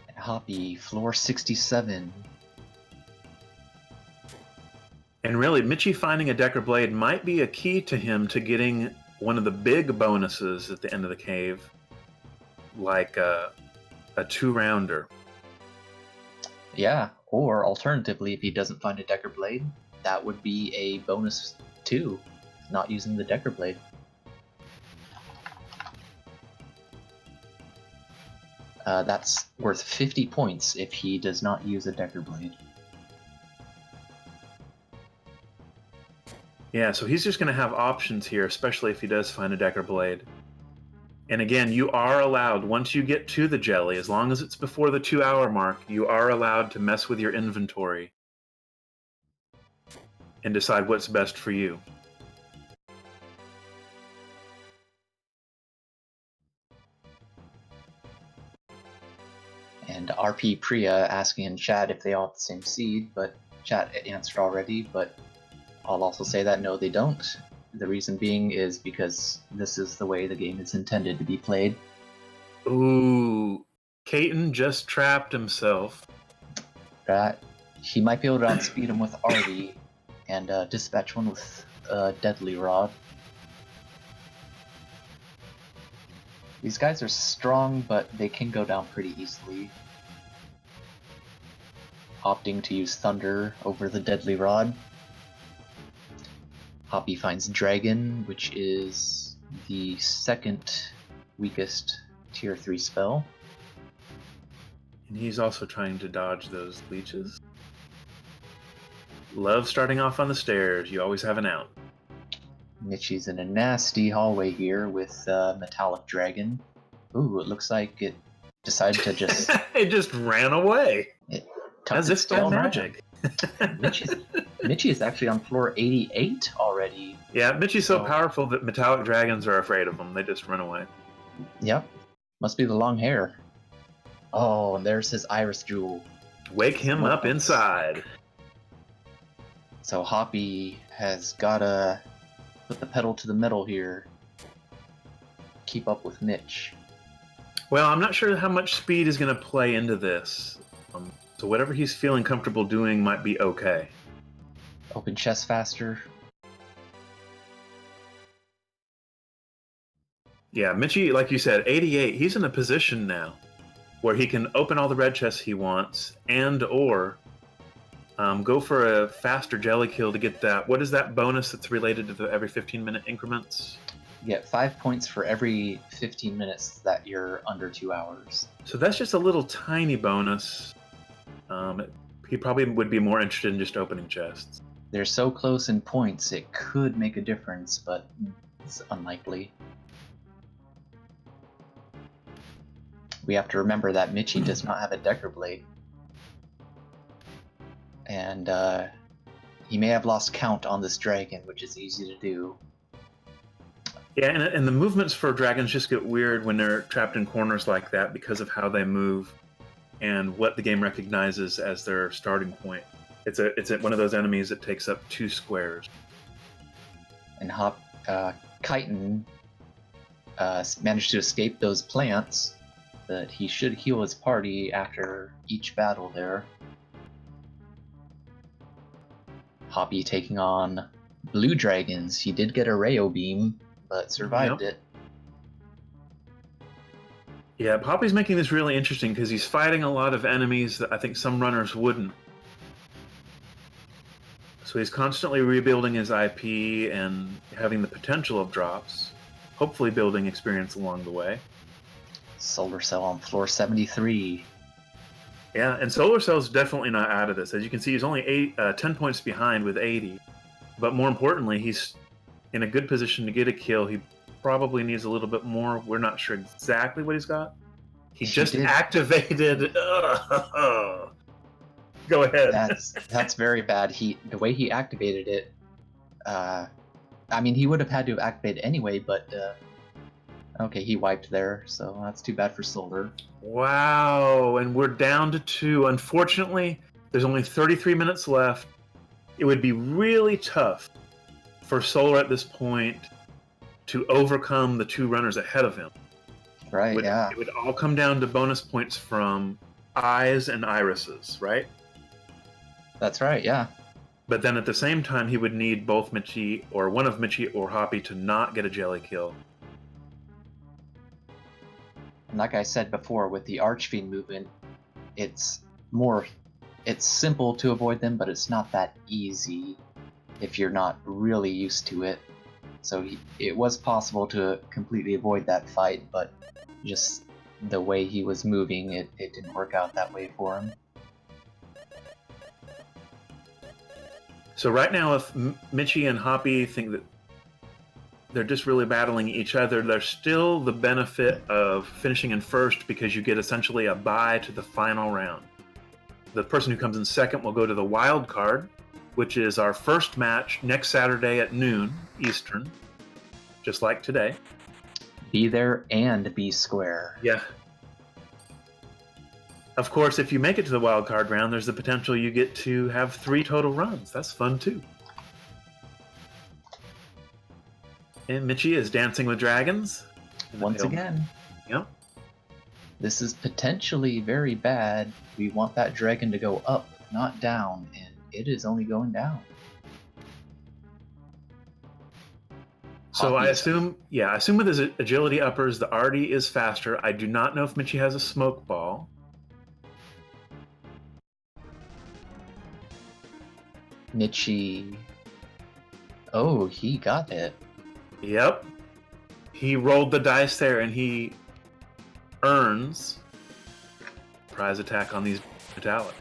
And Hoppy, floor 67. And really, Mitchie finding a Decker Blade might be a key to him to getting one of the big bonuses at the end of the cave, like a 2-rounder. Yeah, or alternatively, if he doesn't find a Decker Blade, that would be a bonus too, not using the Decker Blade. That's worth 50 points if he does not use a Decker Blade. Yeah, so he's just going to have options here, especially if he does find a Decker Blade. And again, you are allowed, once you get to the jelly, as long as it's before the 2-hour mark, you are allowed to mess with your inventory and decide what's best for you. And RP Priya asking in chat if they all have the same seed, but chat answered already, but I'll also say that no, they don't. The reason being is because this is the way the game is intended to be played. Ooh, Caton just trapped himself. He might be able to outspeed him with Artie and dispatch one with Deadly Rod. These guys are strong, but they can go down pretty easily. Opting to use Thunder over the Deadly Rod. Hoppy finds Dragon, which is the second weakest tier 3 spell. And he's also trying to dodge those leeches. Love starting off on the stairs. You always have an out. Mitchie's in a nasty hallway here with Metallic Dragon. Ooh, it looks like it decided to just... It just ran away. It As if by magic. Mitchie is actually on floor 88 already. Yeah, Mitchie's so powerful that metallic dragons are afraid of him. They just run away. Yep. Must be the long hair. Oh, and there's his Iris Jewel. Wake him up inside. So Hoppy has gotta put the pedal to the metal here. Keep up with Mitch. Well, I'm not sure how much speed is going to play into this. So whatever he's feeling comfortable doing might be okay. Open chest faster. Yeah, Mitchie, like you said, 88, he's in a position now where he can open all the red chests he wants and or go for a faster jelly kill to get that. What is that bonus that's related to the every 15-minute increments? You get 5 points for every 15 minutes that you're under 2 hours. So that's just a little tiny bonus. He probably would be more interested in just opening chests. They're so close in points, it could make a difference, but it's unlikely. We have to remember that Mitchie does not have a Decker Blade. And he may have lost count on this dragon, which is easy to do. Yeah, and the movements for dragons just get weird when they're trapped in corners like that because of how they move and what the game recognizes as their starting point. It's one of those enemies that takes up 2 squares. And Chitin managed to escape those plants, but he should heal his party after each battle there. Hoppy taking on blue dragons. He did get a Rayo Beam, but survived it. Yeah, Hoppy's making this really interesting because he's fighting a lot of enemies that I think some runners wouldn't. So he's constantly rebuilding his IP and having the potential of drops, hopefully building experience along the way. Solar Cell on floor 73. Yeah, and Solar Cell's definitely not out of this. As you can see, he's only 10 points behind with 80. But more importantly, he's in a good position to get a kill. He probably needs a little bit more. We're not sure exactly what he's got. He just activated... Go ahead. That's very bad. The way he activated it, I mean, he would have had to have activated anyway, but okay, he wiped there, so that's too bad for Solar. Wow, and we're down to 2. Unfortunately, there's only 33 minutes left. It would be really tough for Solar at this point to overcome the 2 runners ahead of him. Right, yeah. It would all come down to bonus points from eyes and irises, right? That's right, yeah. But then at the same time, he would need both Mitchie or one of Mitchie or Hoppy to not get a jelly kill. And like I said before, with the Archfiend movement, it's simple to avoid them, but it's not that easy if you're not really used to it. So it was possible to completely avoid that fight, but just the way he was moving, it didn't work out that way for him. So right now, if Mitchie and Hoppy think that they're just really battling each other, there's still the benefit of finishing in first because you get essentially a bye to the final round. The person who comes in second will go to the wild card, which is our first match next Saturday at noon Eastern, just like today. Be there and be square. Yeah. Of course, if you make it to the wild card round, there's the potential you get to have 3 total runs. That's fun too. And Mitchie is dancing with dragons. Once again. Yep. This is potentially very bad. We want that dragon to go up, not down, and it is only going down. So I Hoppy's- assume with his agility uppers, the Artie is faster. I do not know if Mitchie has a smoke ball. Mitchie. Oh, he got it. Yep. He rolled the dice there, and he earns prize attack on these metallic.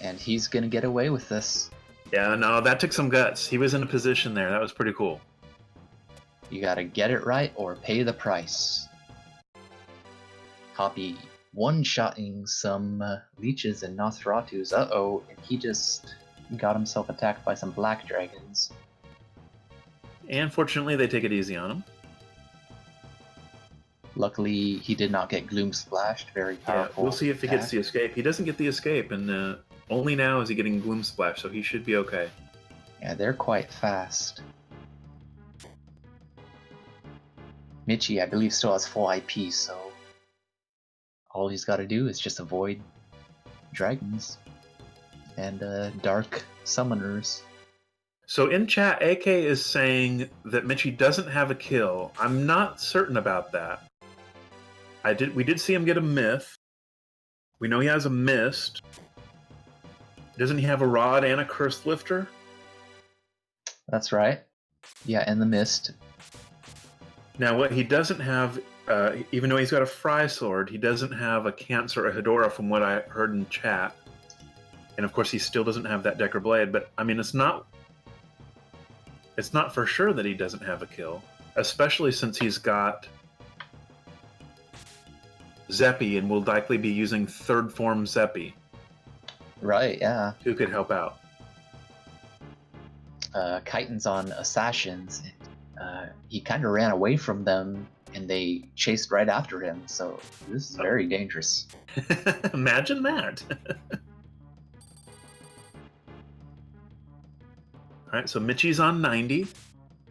And he's gonna get away with this. Yeah, no, that took some guts. He was in a position there. That was pretty cool. You gotta get it right or pay the price. Hoppy one-shotting some leeches and Nosferatus. Uh-oh, and he just got himself attacked by some black dragons. And fortunately, they take it easy on him. Luckily, he did not get Gloom Splashed. Very Yeah, powerful. we'll see if he gets attack. the escape. He doesn't get the escape, and only now is he getting Gloom Splash, so he should be okay. Yeah, they're quite fast. Mitchie, I believe, still has full IP, so all he's got to do is just avoid dragons and dark summoners. So in chat, AK is saying that Mitchie doesn't have a kill. I'm not certain about that. We did see him get a myth. We know he has a mist. Doesn't he have a rod and a cursed lifter? That's right. Yeah, and the mist. Now, what he doesn't have, even though he's got a fry sword, he doesn't have a cancer or a Hedora, from what I heard in chat. And of course, he still doesn't have that Decker blade. But I mean, it's not for sure that he doesn't have a kill, especially since he's got Zeppi and will likely be using third form Zeppi, Right, yeah. who could help out. Chitin's on Assassins. He kind of ran away from them, and they chased right after him, so this is very dangerous. Imagine that. All right, so Mitchie's on 90.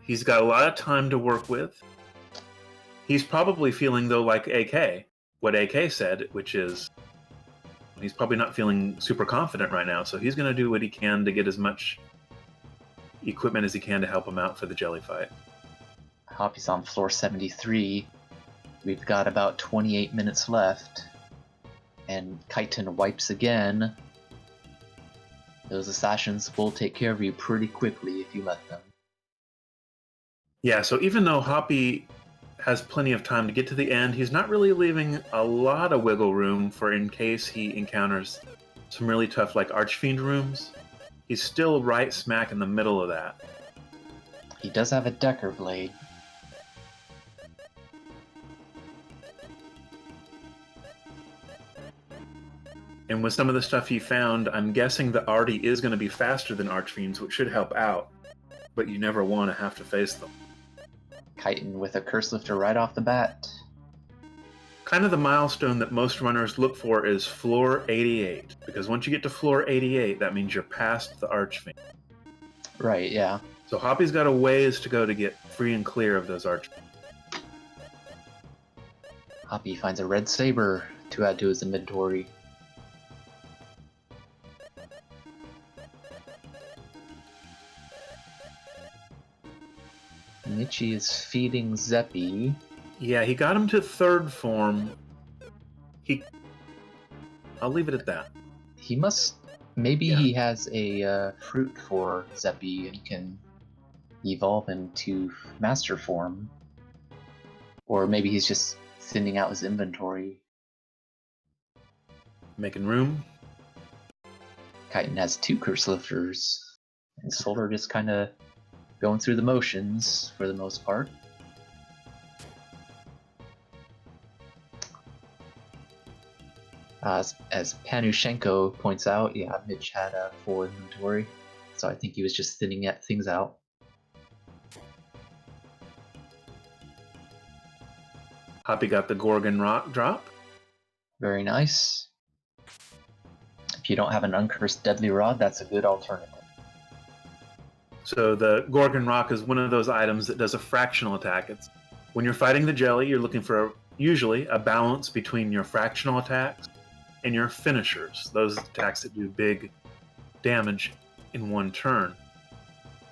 He's got a lot of time to work with. He's probably feeling, though, like AK, what AK said, which is he's probably not feeling super confident right now, so he's going to do what he can to get as much equipment as he can to help him out for the jelly fight. Hoppy's on floor 73. We've got about 28 minutes left. And Chitin wipes again. Those assassins will take care of you pretty quickly if you let them. Yeah, so even though Hoppy has plenty of time to get to the end, he's not really leaving a lot of wiggle room for in case he encounters some really tough, like, Archfiend rooms. He's still right smack in the middle of that. He does have a Decker blade. And with some of the stuff he found, I'm guessing the Artie is going to be faster than Archfiends, which should help out. But you never want to have to face them. Chitin with a Curse Lifter right off the bat. Kind of the milestone that most runners look for is floor 88. Because once you get to floor 88, that means you're past the Archfiend. Right, yeah. So Hoppy's got a ways to go to get free and clear of those Archfiends. Hoppy finds a red saber to add to his inventory. Mitchie is feeding Zeppi. Yeah, he got him to third form. I'll leave it at that. He must... Maybe Yeah. he has a fruit for Zeppi and can evolve into master form. Or maybe he's just thinning out his inventory. Making room. Chitin has 2 Curse Lifters. And Solar just kind of going through the motions for the most part. As Panushenko points out, yeah, Mitch had a full inventory, so I think he was just thinning things out. Hoppy got the Gorgon Rock drop. Very nice. If you don't have an Uncursed Deadly Rod, that's a good alternative. So the Gorgon Rock is one of those items that does a fractional attack. It's when you're fighting the jelly, you're looking for usually a balance between your fractional attacks and your finishers, those attacks that do big damage in one turn.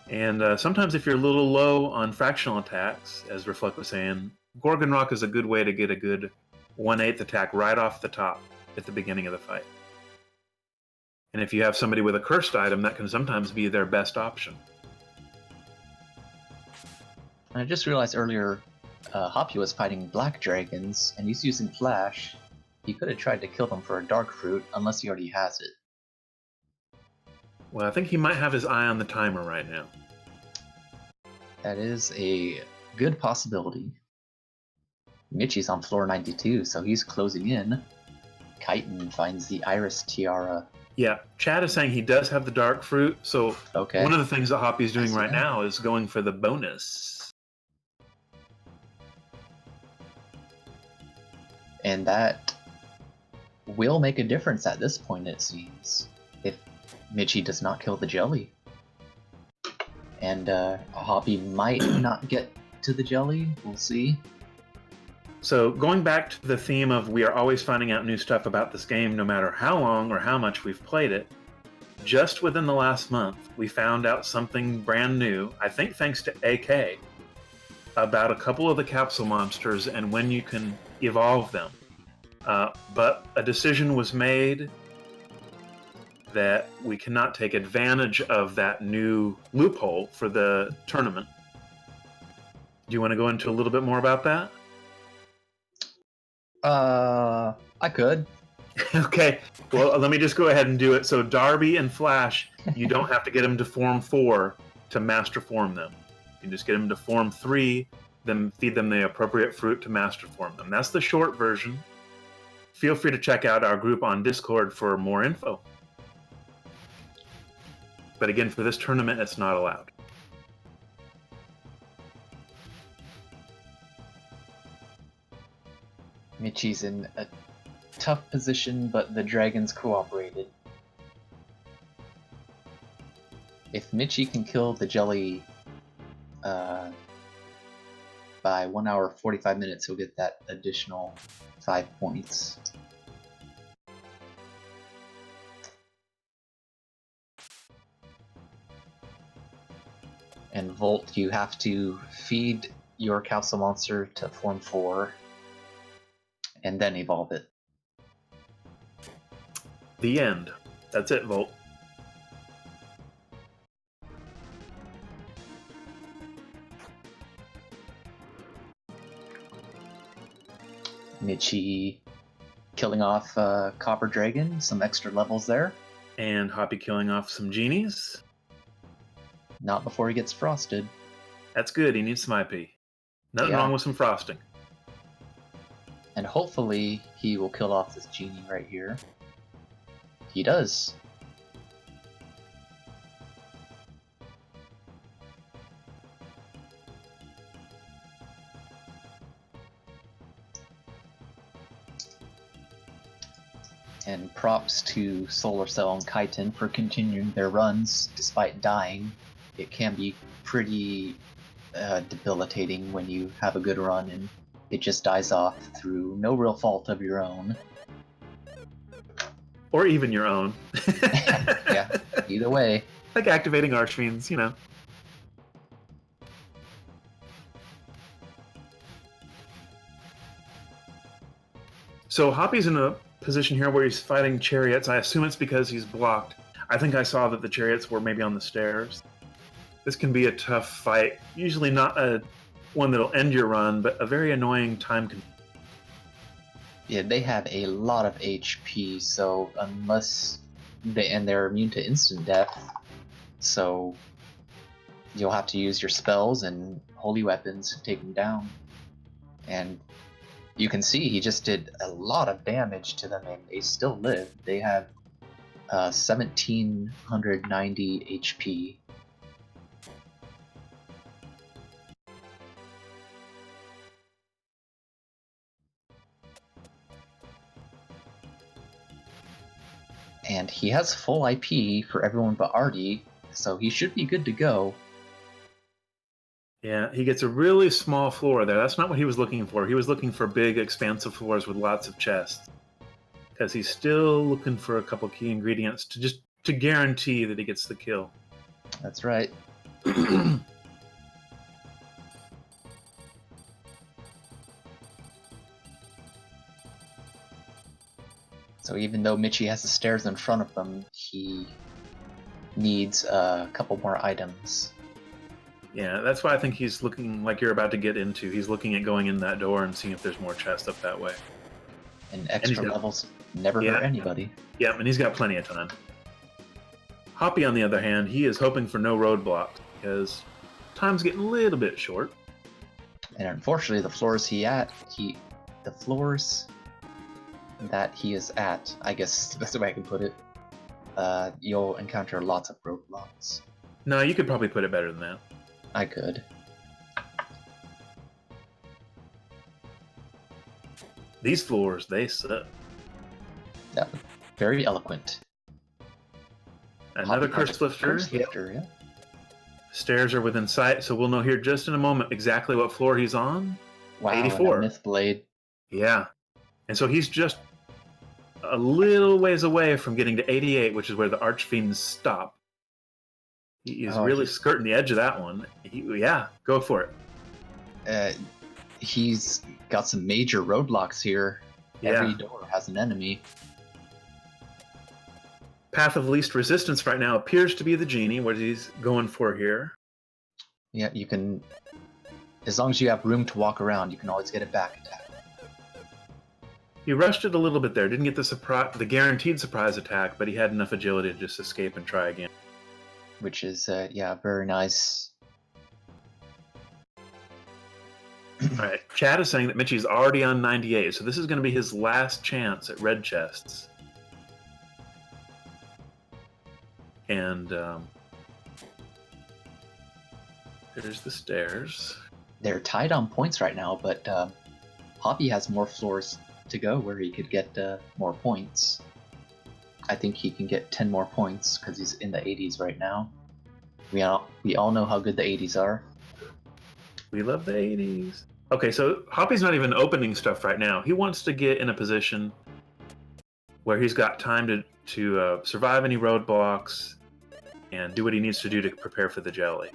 And sometimes if you're a little low on fractional attacks, as Reflect was saying, Gorgon Rock is a good way to get a good 1/8 attack right off the top at the beginning of the fight. And if you have somebody with a cursed item, that can sometimes be their best option. And I just realized earlier, Hoppy was fighting black dragons, and he's using Flash. He could have tried to kill them for a dark fruit, unless he already has it. Well, I think he might have his eye on the timer right now. That is a good possibility. Mitchie's on floor 92, so he's closing in. Chitin finds the Iris Tiara. Yeah, Chad is saying he does have the dark fruit, so Okay. one of the things that Hoppy's doing right now is going for the bonus. And that will make a difference at this point, it seems, if Mitchie does not kill the jelly. And Hoppy might not get to the jelly, we'll see. So going back to the theme of we are always finding out new stuff about this game no matter how long or how much we've played it, just within the last month we found out something brand new, I think thanks to AK, about a couple of the capsule monsters and when you can evolve them. But a decision was made that we cannot take advantage of that new loophole for the tournament. Do you want to go into a little bit more about that? I could. Okay, well, let me just go ahead and do it. So Darby and Flash, you don't have to get them to form 4 to master form them. You can just get them to form 3, then feed them the appropriate fruit to master form them. That's the short version. Feel free to check out our group on Discord for more info. But again, for this tournament, it's not allowed. Mitchie's in a tough position, but the dragons cooperated. If Mitchie can kill the jelly by 1 hour 45 minutes, he'll get that additional 5 points. And Volt, you have to feed your Council Monster to form 4 and then evolve it. The end. That's it, Volt. Mitchie killing off Copper Dragon, some extra levels there. And Hoppy killing off some genies. Not before he gets frosted. That's good, he needs some IP. Nothing Yeah. wrong with some frosting. And hopefully he will kill off this genie right here. He does. And props to Solar Cell and Chitin for continuing their runs despite dying. It can be pretty debilitating when you have a good run and it just dies off through no real fault of your own. Or even your own. Yeah, either way. Like activating Archfiends, you know. So Hoppy's in a position here where he's fighting chariots. I assume it's because he's blocked. I think I saw that the chariots were maybe on the stairs. This can be a tough fight. Usually not one that'll end your run, but a very annoying time consuming. Yeah, they have a lot of HP, so unless they're immune to instant death, so you'll have to use your spells and holy weapons to take them down. And you can see he just did a lot of damage to them, and they still live. They have 1790 HP. And he has full IP for everyone but Artie, so he should be good to go. Yeah, he gets a really small floor there. That's not what he was looking for. He was looking for big, expansive floors with lots of chests. Because he's still looking for a couple key ingredients to guarantee that he gets the kill. That's right. So even though Michi has the stairs in front of them, he needs a couple more items. Yeah, that's why I think he's looking like you're about to get into. He's looking at going in that door and seeing if there's more chests up that way. And extra levels never hurt anybody. Yeah, and he's got plenty of time. Hoppy, on the other hand, he is hoping for no roadblocks because time's getting a little bit short. And unfortunately, the floors that he is at, I guess that's the way I can put it, you'll encounter lots of roadblocks. No, you could probably put it better than that. I could. These floors, they suck. Yeah, very eloquent. Another curse lifter. Yeah. Stairs are within sight, so we'll know here just in a moment exactly what floor he's on. Wow, 84. Myth Blade. Yeah. And so he's just a little ways away from getting to 88, which is where the Archfiends stop. He is really skirting the edge of that one. Yeah, go for it. He's got some major roadblocks here. Yeah. Every door has an enemy. Path of least resistance right now appears to be the genie, what he's going for here. Yeah, you can, as long as you have room to walk around, you can always get a back attack. He rushed it a little bit there, didn't get the guaranteed surprise attack, but he had enough agility to just escape and try again. Which is, yeah, very nice. Alright, Chad is saying that Mitchie's already on 98, so this is going to be his last chance at red chests. And there's the stairs. They're tied on points right now, but Hoppy has more floors to go where he could get more points. I think he can get 10 more points because he's in the 80s right now. We all know how good the 80s are. We love the 80s. Okay, so Hoppy's not even opening stuff right now. He wants to get in a position where he's got time to survive any roadblocks and do what he needs to do to prepare for the jelly.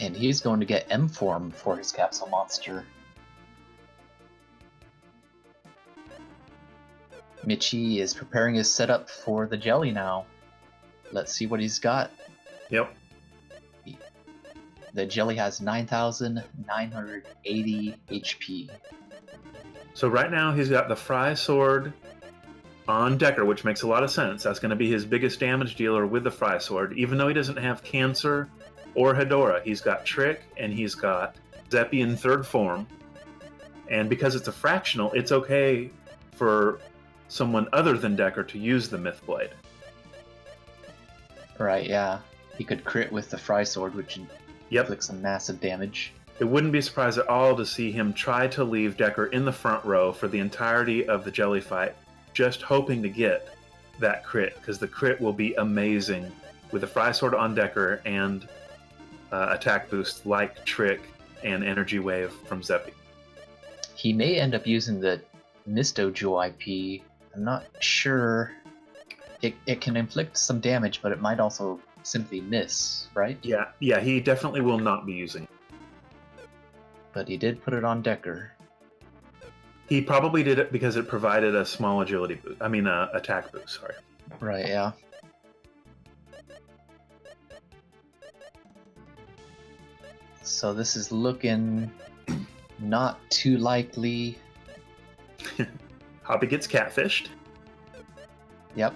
And he's going to get M form for his capsule monster. Michi is preparing his setup for the jelly now. Let's see what he's got. Yep. The jelly has 9,980 HP. So right now he's got the Fry Sword on Decker, which makes a lot of sense. That's going to be his biggest damage dealer with the Fry Sword. Even though he doesn't have Cancer or Hedora, he's got Trick and he's got Zeppy in third form. And because it's a fractional, it's okay for someone other than Decker to use the Myth Blade. Right, yeah. He could crit with the Fry Sword, which inflicts some massive damage. It wouldn't be surprised at all to see him try to leave Decker in the front row for the entirety of the jelly fight, just hoping to get that crit, because the crit will be amazing with the Fry Sword on Decker and attack boost like Trick and Energy Wave from Zeppy. He may end up using the Misto Jewel IP. I'm not sure. It can inflict some damage, but it might also simply miss, right? Yeah, he definitely will not be using it. But he did put it on Decker. He probably did it because it provided a small agility boost. Attack boost, sorry. Right, yeah. So this is looking not too likely. Hoppy gets catfished. Yep.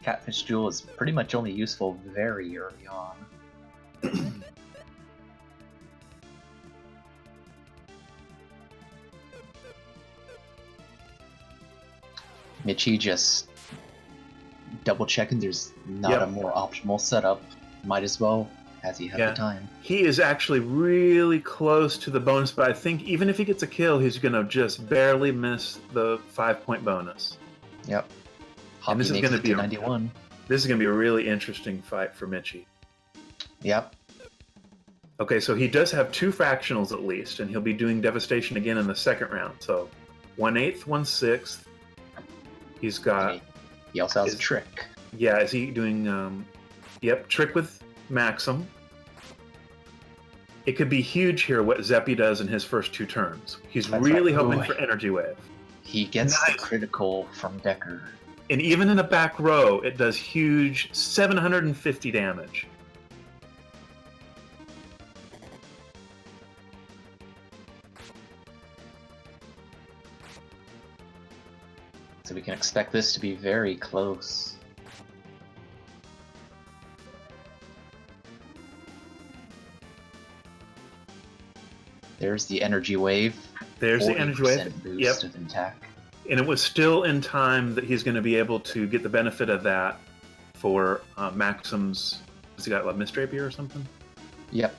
Catfish Jewel is pretty much only useful very early on. Michi just double checking there's not a more optimal setup. Might as well, as he has the time. He is actually really close to the bonus, but I think even if he gets a kill, he's going to just barely miss the 5-point bonus. Yep. And this is going to be 91. This is going to be a really interesting fight for Michi. Yep. Okay, so he does have 2 fractionals at least, and he'll be doing Devastation again in the second round. So 1/8, 1/6. He's got... He also has a Trick. Yeah, is he doing... Trick with Maxim. it could be huge here what Zeppi does in his first 2 turns. He's That's really right. hoping Ooh. for Energy Wave. He gets the Nice. critical from Decker. And even in the back row, it does huge 750 damage. So we can expect this to be very close. There's the energy wave. There's the energy wave. 40% boost Yep. of attack. And it was still in time that he's going to be able to get the benefit of that for Maxim's. Has he got like Mist Rapier or something? Yep.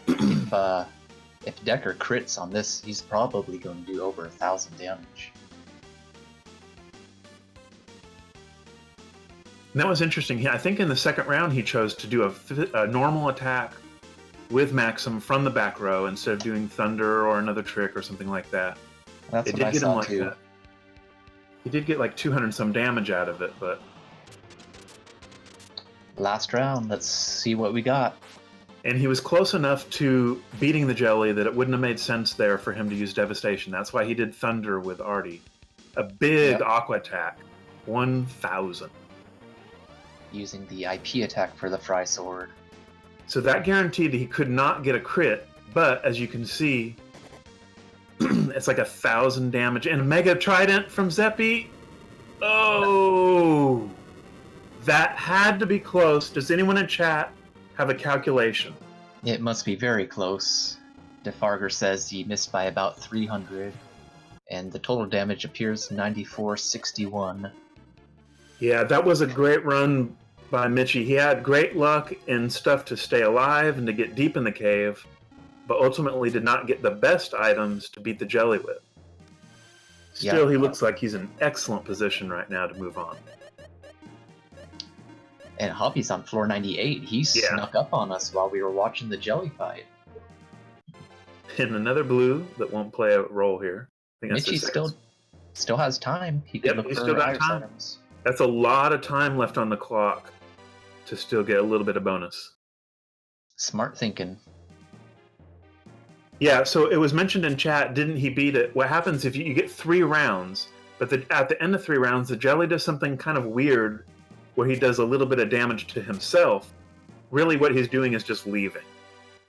If Decker crits on this, he's probably going to do over 1,000 damage. And that was interesting. I think in the second round he chose to do a normal attack with Maxim from the back row instead of doing Thunder or another trick or something like that. That's It what did I get him saw like too. that. He did get like 200 some damage out of it, but Last round, let's see what we got. and he was close enough to beating the jelly that it wouldn't have made sense there for him to use Devastation. That's why he did Thunder with Artie. A big Yep. Aqua attack. 1,000. Using the IP attack for the Fry Sword. So that guaranteed he could not get a crit, but as you can see, it's like 1,000 damage. And Mega Trident from Zeppi. Oh! That had to be close. Does anyone in chat have a calculation? It must be very close. Defarger says he missed by about 300, and the total damage appears 9461. Yeah, that was a great run by Mitchie. He had great luck and stuff to stay alive and to get deep in the cave, but ultimately did not get the best items to beat the jelly with. Still, Yeah. he looks like he's in excellent position right now to move on. And Hoppy's on floor 98. He Yeah. snuck up on us while we were watching the jelly fight. And another blue that won't play a role here. I think that's Mitchie his still has time. He could Yep, look he's for still got iris time. items. That's a lot of time left on the clock to still get a little bit of bonus. Smart thinking. Yeah, so it was mentioned in chat, didn't he beat it? What happens if you get 3 rounds, but at the end of 3 rounds, the jelly does something kind of weird where he does a little bit of damage to himself. Really what he's doing is just leaving.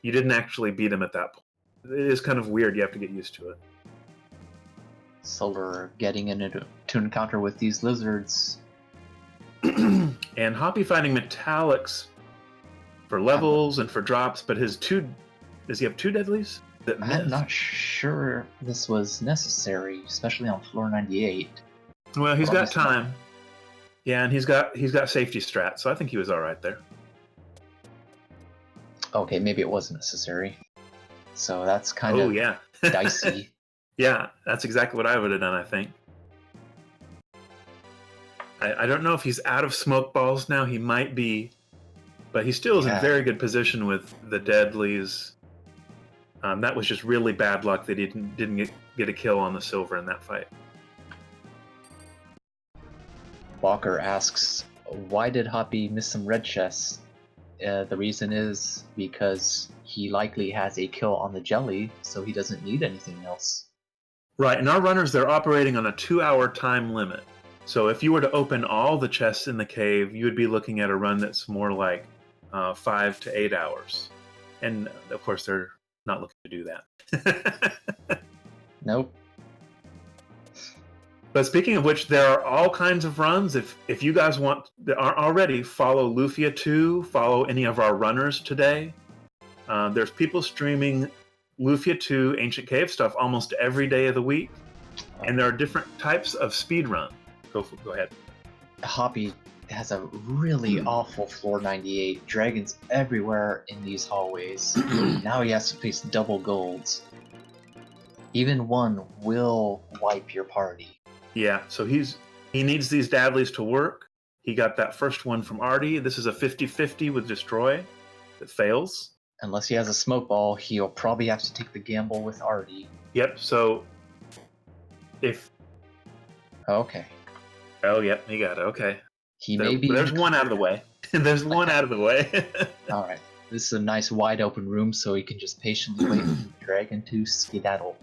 You didn't actually beat him at that point. It is kind of weird, you have to get used to it. Solar getting into to encounter with these lizards. And Hoppy fighting metallics for levels and for drops, but does he have 2 deadlies? That I'm miss? not sure this was necessary, especially on floor 98. Well, he's Well, got it's not. time. Yeah, and he's got safety strat, so I think he was all right there. Okay, maybe it was necessary. So that's kind Oh of yeah, dicey. yeah, that's exactly what I would have done. I think. I don't know if he's out of smoke balls now. He might be, but he still is in Yeah. very good position with the deadlies. That was just really bad luck that he didn't get a kill on the silver in that fight. Walker asks, why did Hoppy miss some red chests? The reason is because he likely has a kill on the jelly, so he doesn't need anything else. Right, and our runners, they're operating on a 2-hour time limit. So if you were to open all the chests in the cave, you would be looking at a run that's more like 5 to 8 hours. And of course, they're not looking to do that. Nope. But speaking of which, there are all kinds of runs. If you guys aren't already, follow Lufia 2, follow any of our runners today. There's people streaming Lufia 2 Ancient Cave stuff almost every day of the week. And there are different types of speed run. Go ahead. Hoppy has a really awful floor 98. Dragons everywhere in these hallways. Now he has to face double golds. Even one will wipe your party. Yeah, so he needs these dadlies to work. He got that first one from Artie. This is a 50-50 with Destroy that fails. Unless he has a smoke ball, he'll probably have to take the gamble with Artie. Yep, so if... Okay. Oh, yep, he got it, okay. He may be... There's one out of the way. There's one out of the way. Alright. This is a nice wide open room, so he can just patiently wait for the dragon to skedaddle.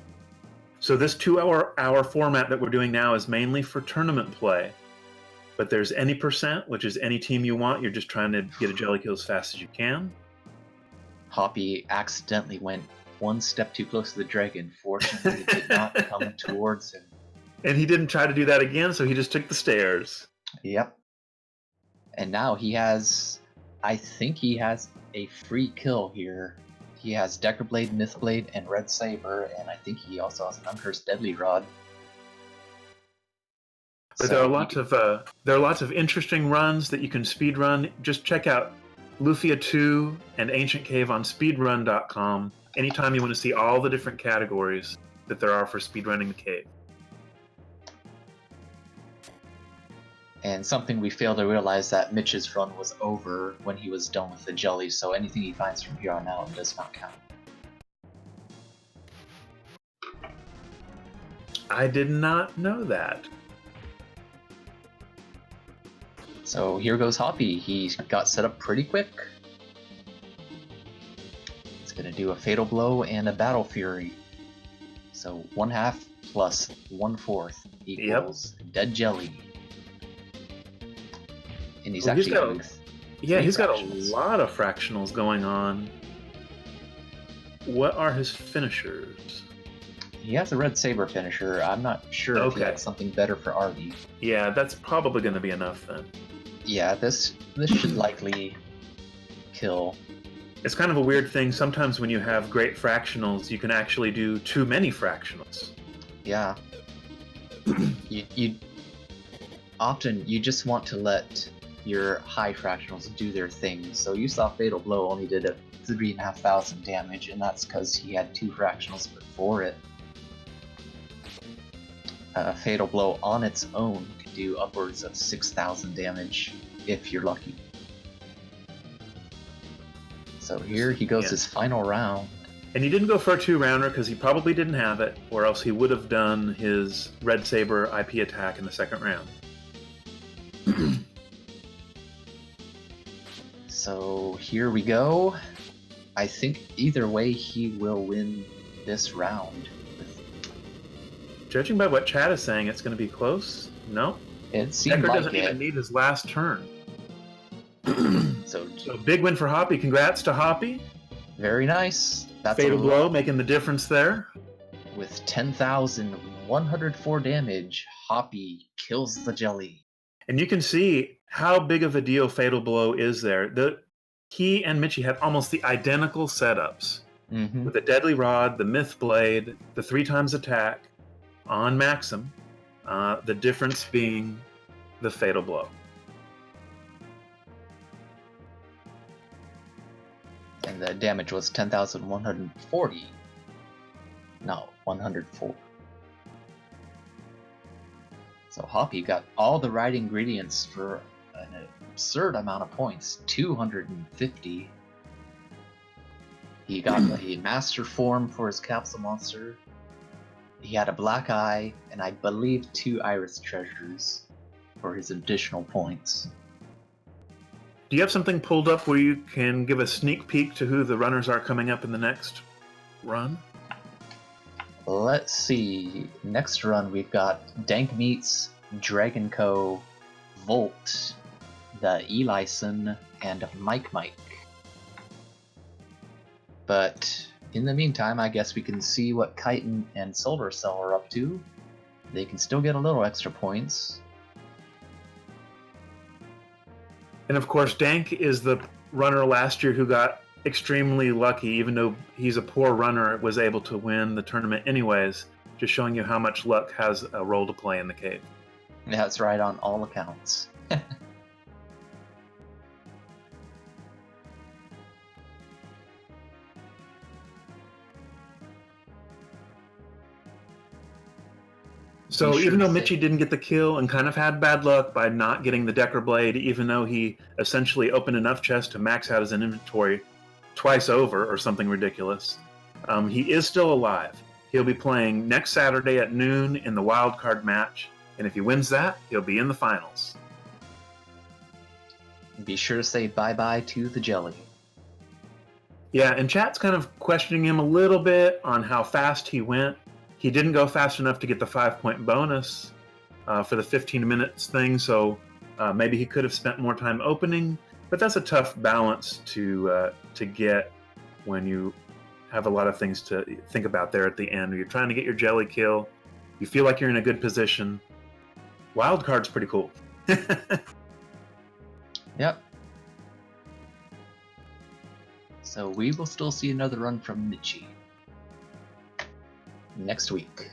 So this 2-hour format that we're doing now is mainly for tournament play. But there's any percent, which is any team you want. You're just trying to get a jelly kill as fast as you can. Hoppy accidentally went one step too close to the dragon. Fortunately, it did not come towards him. And he didn't try to do that again, so he just took the stairs. Yep. And now he has... I think he has a free kill here. He has Decker Blade, Myth Blade, and Red Saber, and I think he also has an Uncursed Deadly Rod. But So there are lots of interesting runs that you can speedrun. Just check out Lufia 2 and Ancient Cave on speedrun.com anytime you want to see all the different categories that there are for speedrunning the cave. And something we failed to realize that Mitch's run was over when he was done with the jelly, so anything he finds from here on out does not count. I did not know that. So here goes Hoppy. He got set up pretty quick. He's gonna do a Fatal Blow and a Battle Fury. So 1/2 plus 1/4 equals Dead Jelly. And he's actually got he's got a fractionals. lot of fractionals going on. What are his finishers? He has a Red Saber finisher. I'm not sure if he Okay. has something better for Arby. Yeah, that's probably going to be enough then. Yeah, this should likely kill. It's kind of a weird thing. Sometimes when you have great fractionals, you can actually do too many fractionals. Yeah. you often you just want to let your high fractionals do their thing. So you saw Fatal Blow only did 3,500 damage, and that's because he had 2 fractionals before it. Fatal Blow on its own can do upwards of 6,000 damage if you're lucky. So here he goes his final round. And he didn't go for a 2-rounder because he probably didn't have it, or else he would have done his Red Saber IP attack in the second round. So here we go. I think either way he will win this round. Judging by what chat is saying, it's going to be close. No. It seemed Decker like doesn't it. even need his last turn. So So big win for Hoppy. Congrats to Hoppy. very nice. That's Fatal a Blow making the difference there. With 10,104 damage, Hoppy kills the jelly. And you can see how big of a deal Fatal Blow is there. He and Mitchie had almost the identical setups. Mm-hmm. With the Deadly Rod, the Myth Blade, the 3x attack on Maxim. The difference being the Fatal Blow. And the damage was 10,140. No, 104. So Hoppy got all the right ingredients for an absurd amount of points, 250. He got a master form for his capsule monster. He had a black eye, and I believe 2 iris treasures for his additional points. Do you have something pulled up where you can give a sneak peek to who the runners are coming up in the next run? Let's see. Next run, we've got Dank Meats, Dragon Co., Volt, the Elison, and Mike. But in the meantime, I guess we can see what Chitin and Solar Cell are up to. They can still get a little extra points. And of course, Dank is the runner last year who got extremely lucky, even though he's a poor runner, was able to win the tournament anyways, just showing you how much luck has a role to play in the cave. That's right on all accounts. So Be sure even though to say- Mitchie didn't get the kill and kind of had bad luck by not getting the Decker Blade, even though he essentially opened enough chests to max out his inventory twice over or something ridiculous, he is still alive. He'll be playing next Saturday at noon in the wild card match, and if he wins that, he'll be in the finals. Be sure to say bye-bye to the jelly. Yeah, and chat's kind of questioning him a little bit on how fast he went. He didn't go fast enough to get the 5-point bonus for the 15 minutes thing, so maybe he could have spent more time opening. But that's a tough balance to get when you have a lot of things to think about there at the end. You're trying to get your jelly kill. You feel like you're in a good position. Wild card's pretty cool. Yep. So we will still see another run from Michi next week.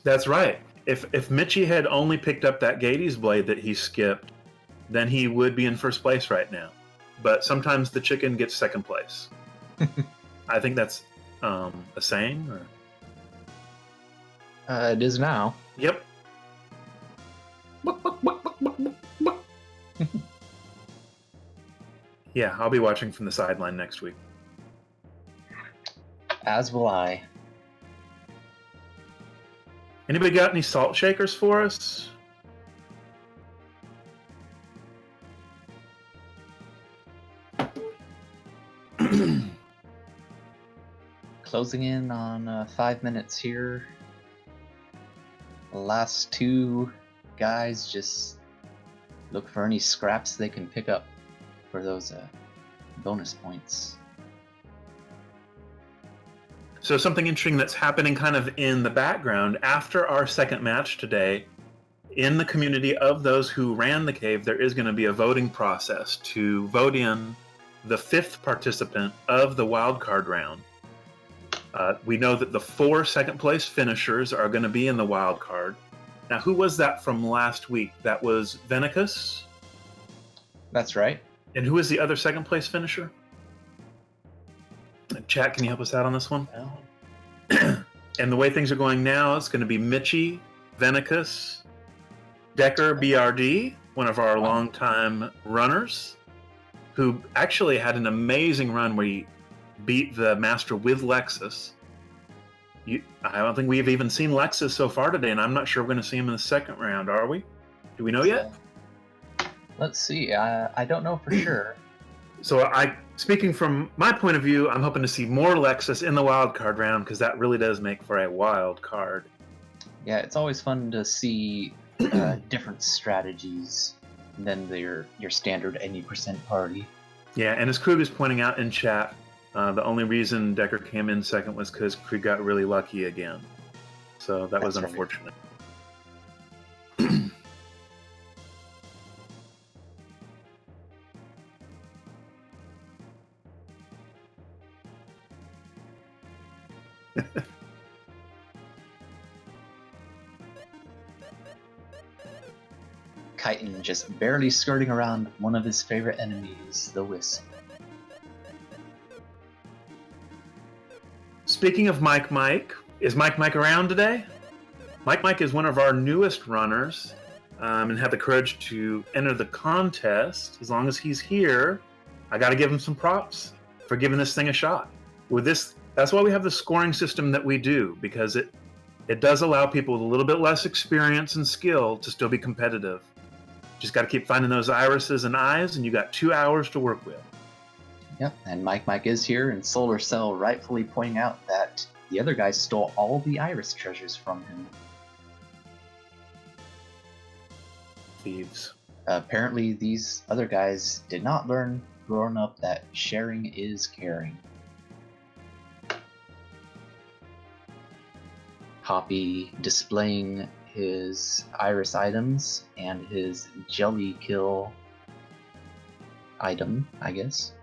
That's right. If Michi had only picked up that Gades blade that he skipped, then he would be in first place right now. But sometimes the chicken gets second place. I think that's a saying. Or... It is now. Yep. Yeah, I'll be watching from the sideline next week. As will I. Anybody got any salt shakers for us? Closing in on 5 minutes here. The last two guys just look for any scraps they can pick up for those bonus points. So something interesting that's happening kind of in the background after our second match today, in the community of those who ran the cave, there is going to be a voting process to vote in the 5th participant of the wildcard round. We know that the 4 second place finishers are going to be in the wildcard. Now, who was that from last week? That was Venicus? That's right. And who was the other second place finisher? Chat, can you help us out on this one? Well, And the way things are going now, it's going to be Michi, Venicus, Decker, BRD, one of our longtime runners, who actually had an amazing run where he beat the master with Lexus. I don't think we've even seen Lexus so far today, and I'm not sure we're going to see him in the second round, are we? Do we know yet? Let's see. I don't know for sure. So speaking from my point of view, I'm hoping to see more Lexus in the wild card round because that really does make for a wild card. Yeah, it's always fun to see different strategies than your standard any percent party. Yeah, and as Krug is pointing out in chat, the only reason Decker came in second was because Krug got really lucky again. So that was unfortunate. Chitin just barely skirting around one of his favorite enemies, the Wisp. Speaking of Mike, is Mike around today? Mike is one of our newest runners and had the courage to enter the contest. As long as he's here, I got to give him some props for giving this thing a shot. With this, that's why we have the scoring system that we do, because it does allow people with a little bit less experience and skill to still be competitive. Just got to keep finding those irises and eyes, and you got 2 hours to work with. Yep, and Mike is here, and Solar Cell rightfully pointing out that the other guy stole all the iris treasures from him. Thieves. Apparently, these other guys did not learn growing up that sharing is caring. Hoppy displaying his iris items and his jelly kill item, I guess.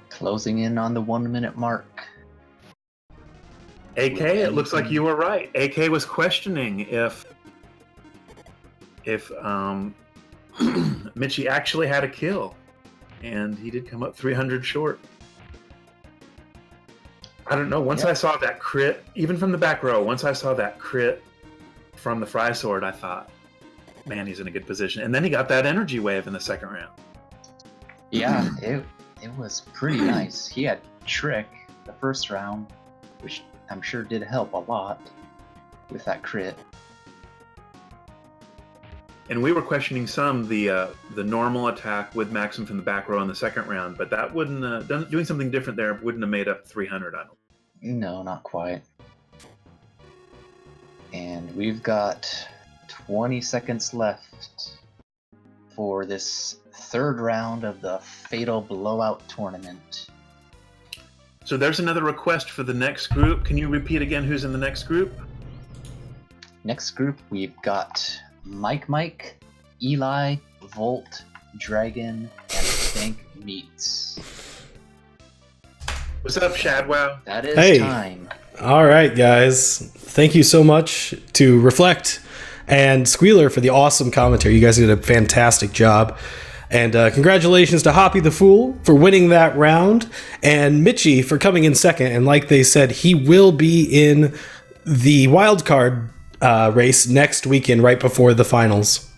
Closing in on the 1 minute mark. AK, it looks like you were right. AK was questioning if Michi actually had a kill, and he did come up 300 short. I don't know. Once I saw that crit, even from the back row, once I saw that crit from the Fry Sword, I thought, man, he's in a good position. And then he got that energy wave in the second round. Yeah, it was pretty nice. He had Trick the first round, which I'm sure did help a lot with that crit. And we were questioning the normal attack with Maxim from the back row in the second round, but that wouldn't doing something different there wouldn't have made up 300. I don't. No, not quite. And we've got 20 seconds left for this third round of the Fatal Blowout tournament. So there's another request for the next group. Can you repeat again who's in the next group? Next group, we've got Mike, Eli, Volt, Dragon, and Thank Meats. What's up, Shadwow? That is time. All right, guys. Thank you so much to Reflect and Squealer for the awesome commentary. You guys did a fantastic job. And congratulations to Hoppy the Fool for winning that round, and Mitchie for coming in second. And like they said, he will be in the wild card race next weekend, right before the finals.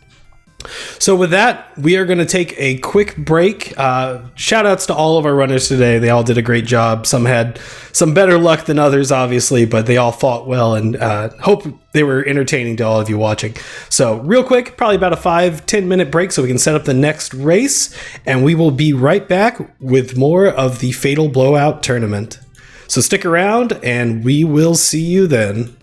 So with that, we are going to take a quick break. Shout outs to all of our runners today. They all did a great job. Some had some better luck than others, obviously, but they all fought well, and hope they were entertaining to all of you watching. So real quick, probably about a 5-10 minute break so we can set up the next race, and we will be right back with more of the Fatal Blowout tournament. So stick around, and we will see you then.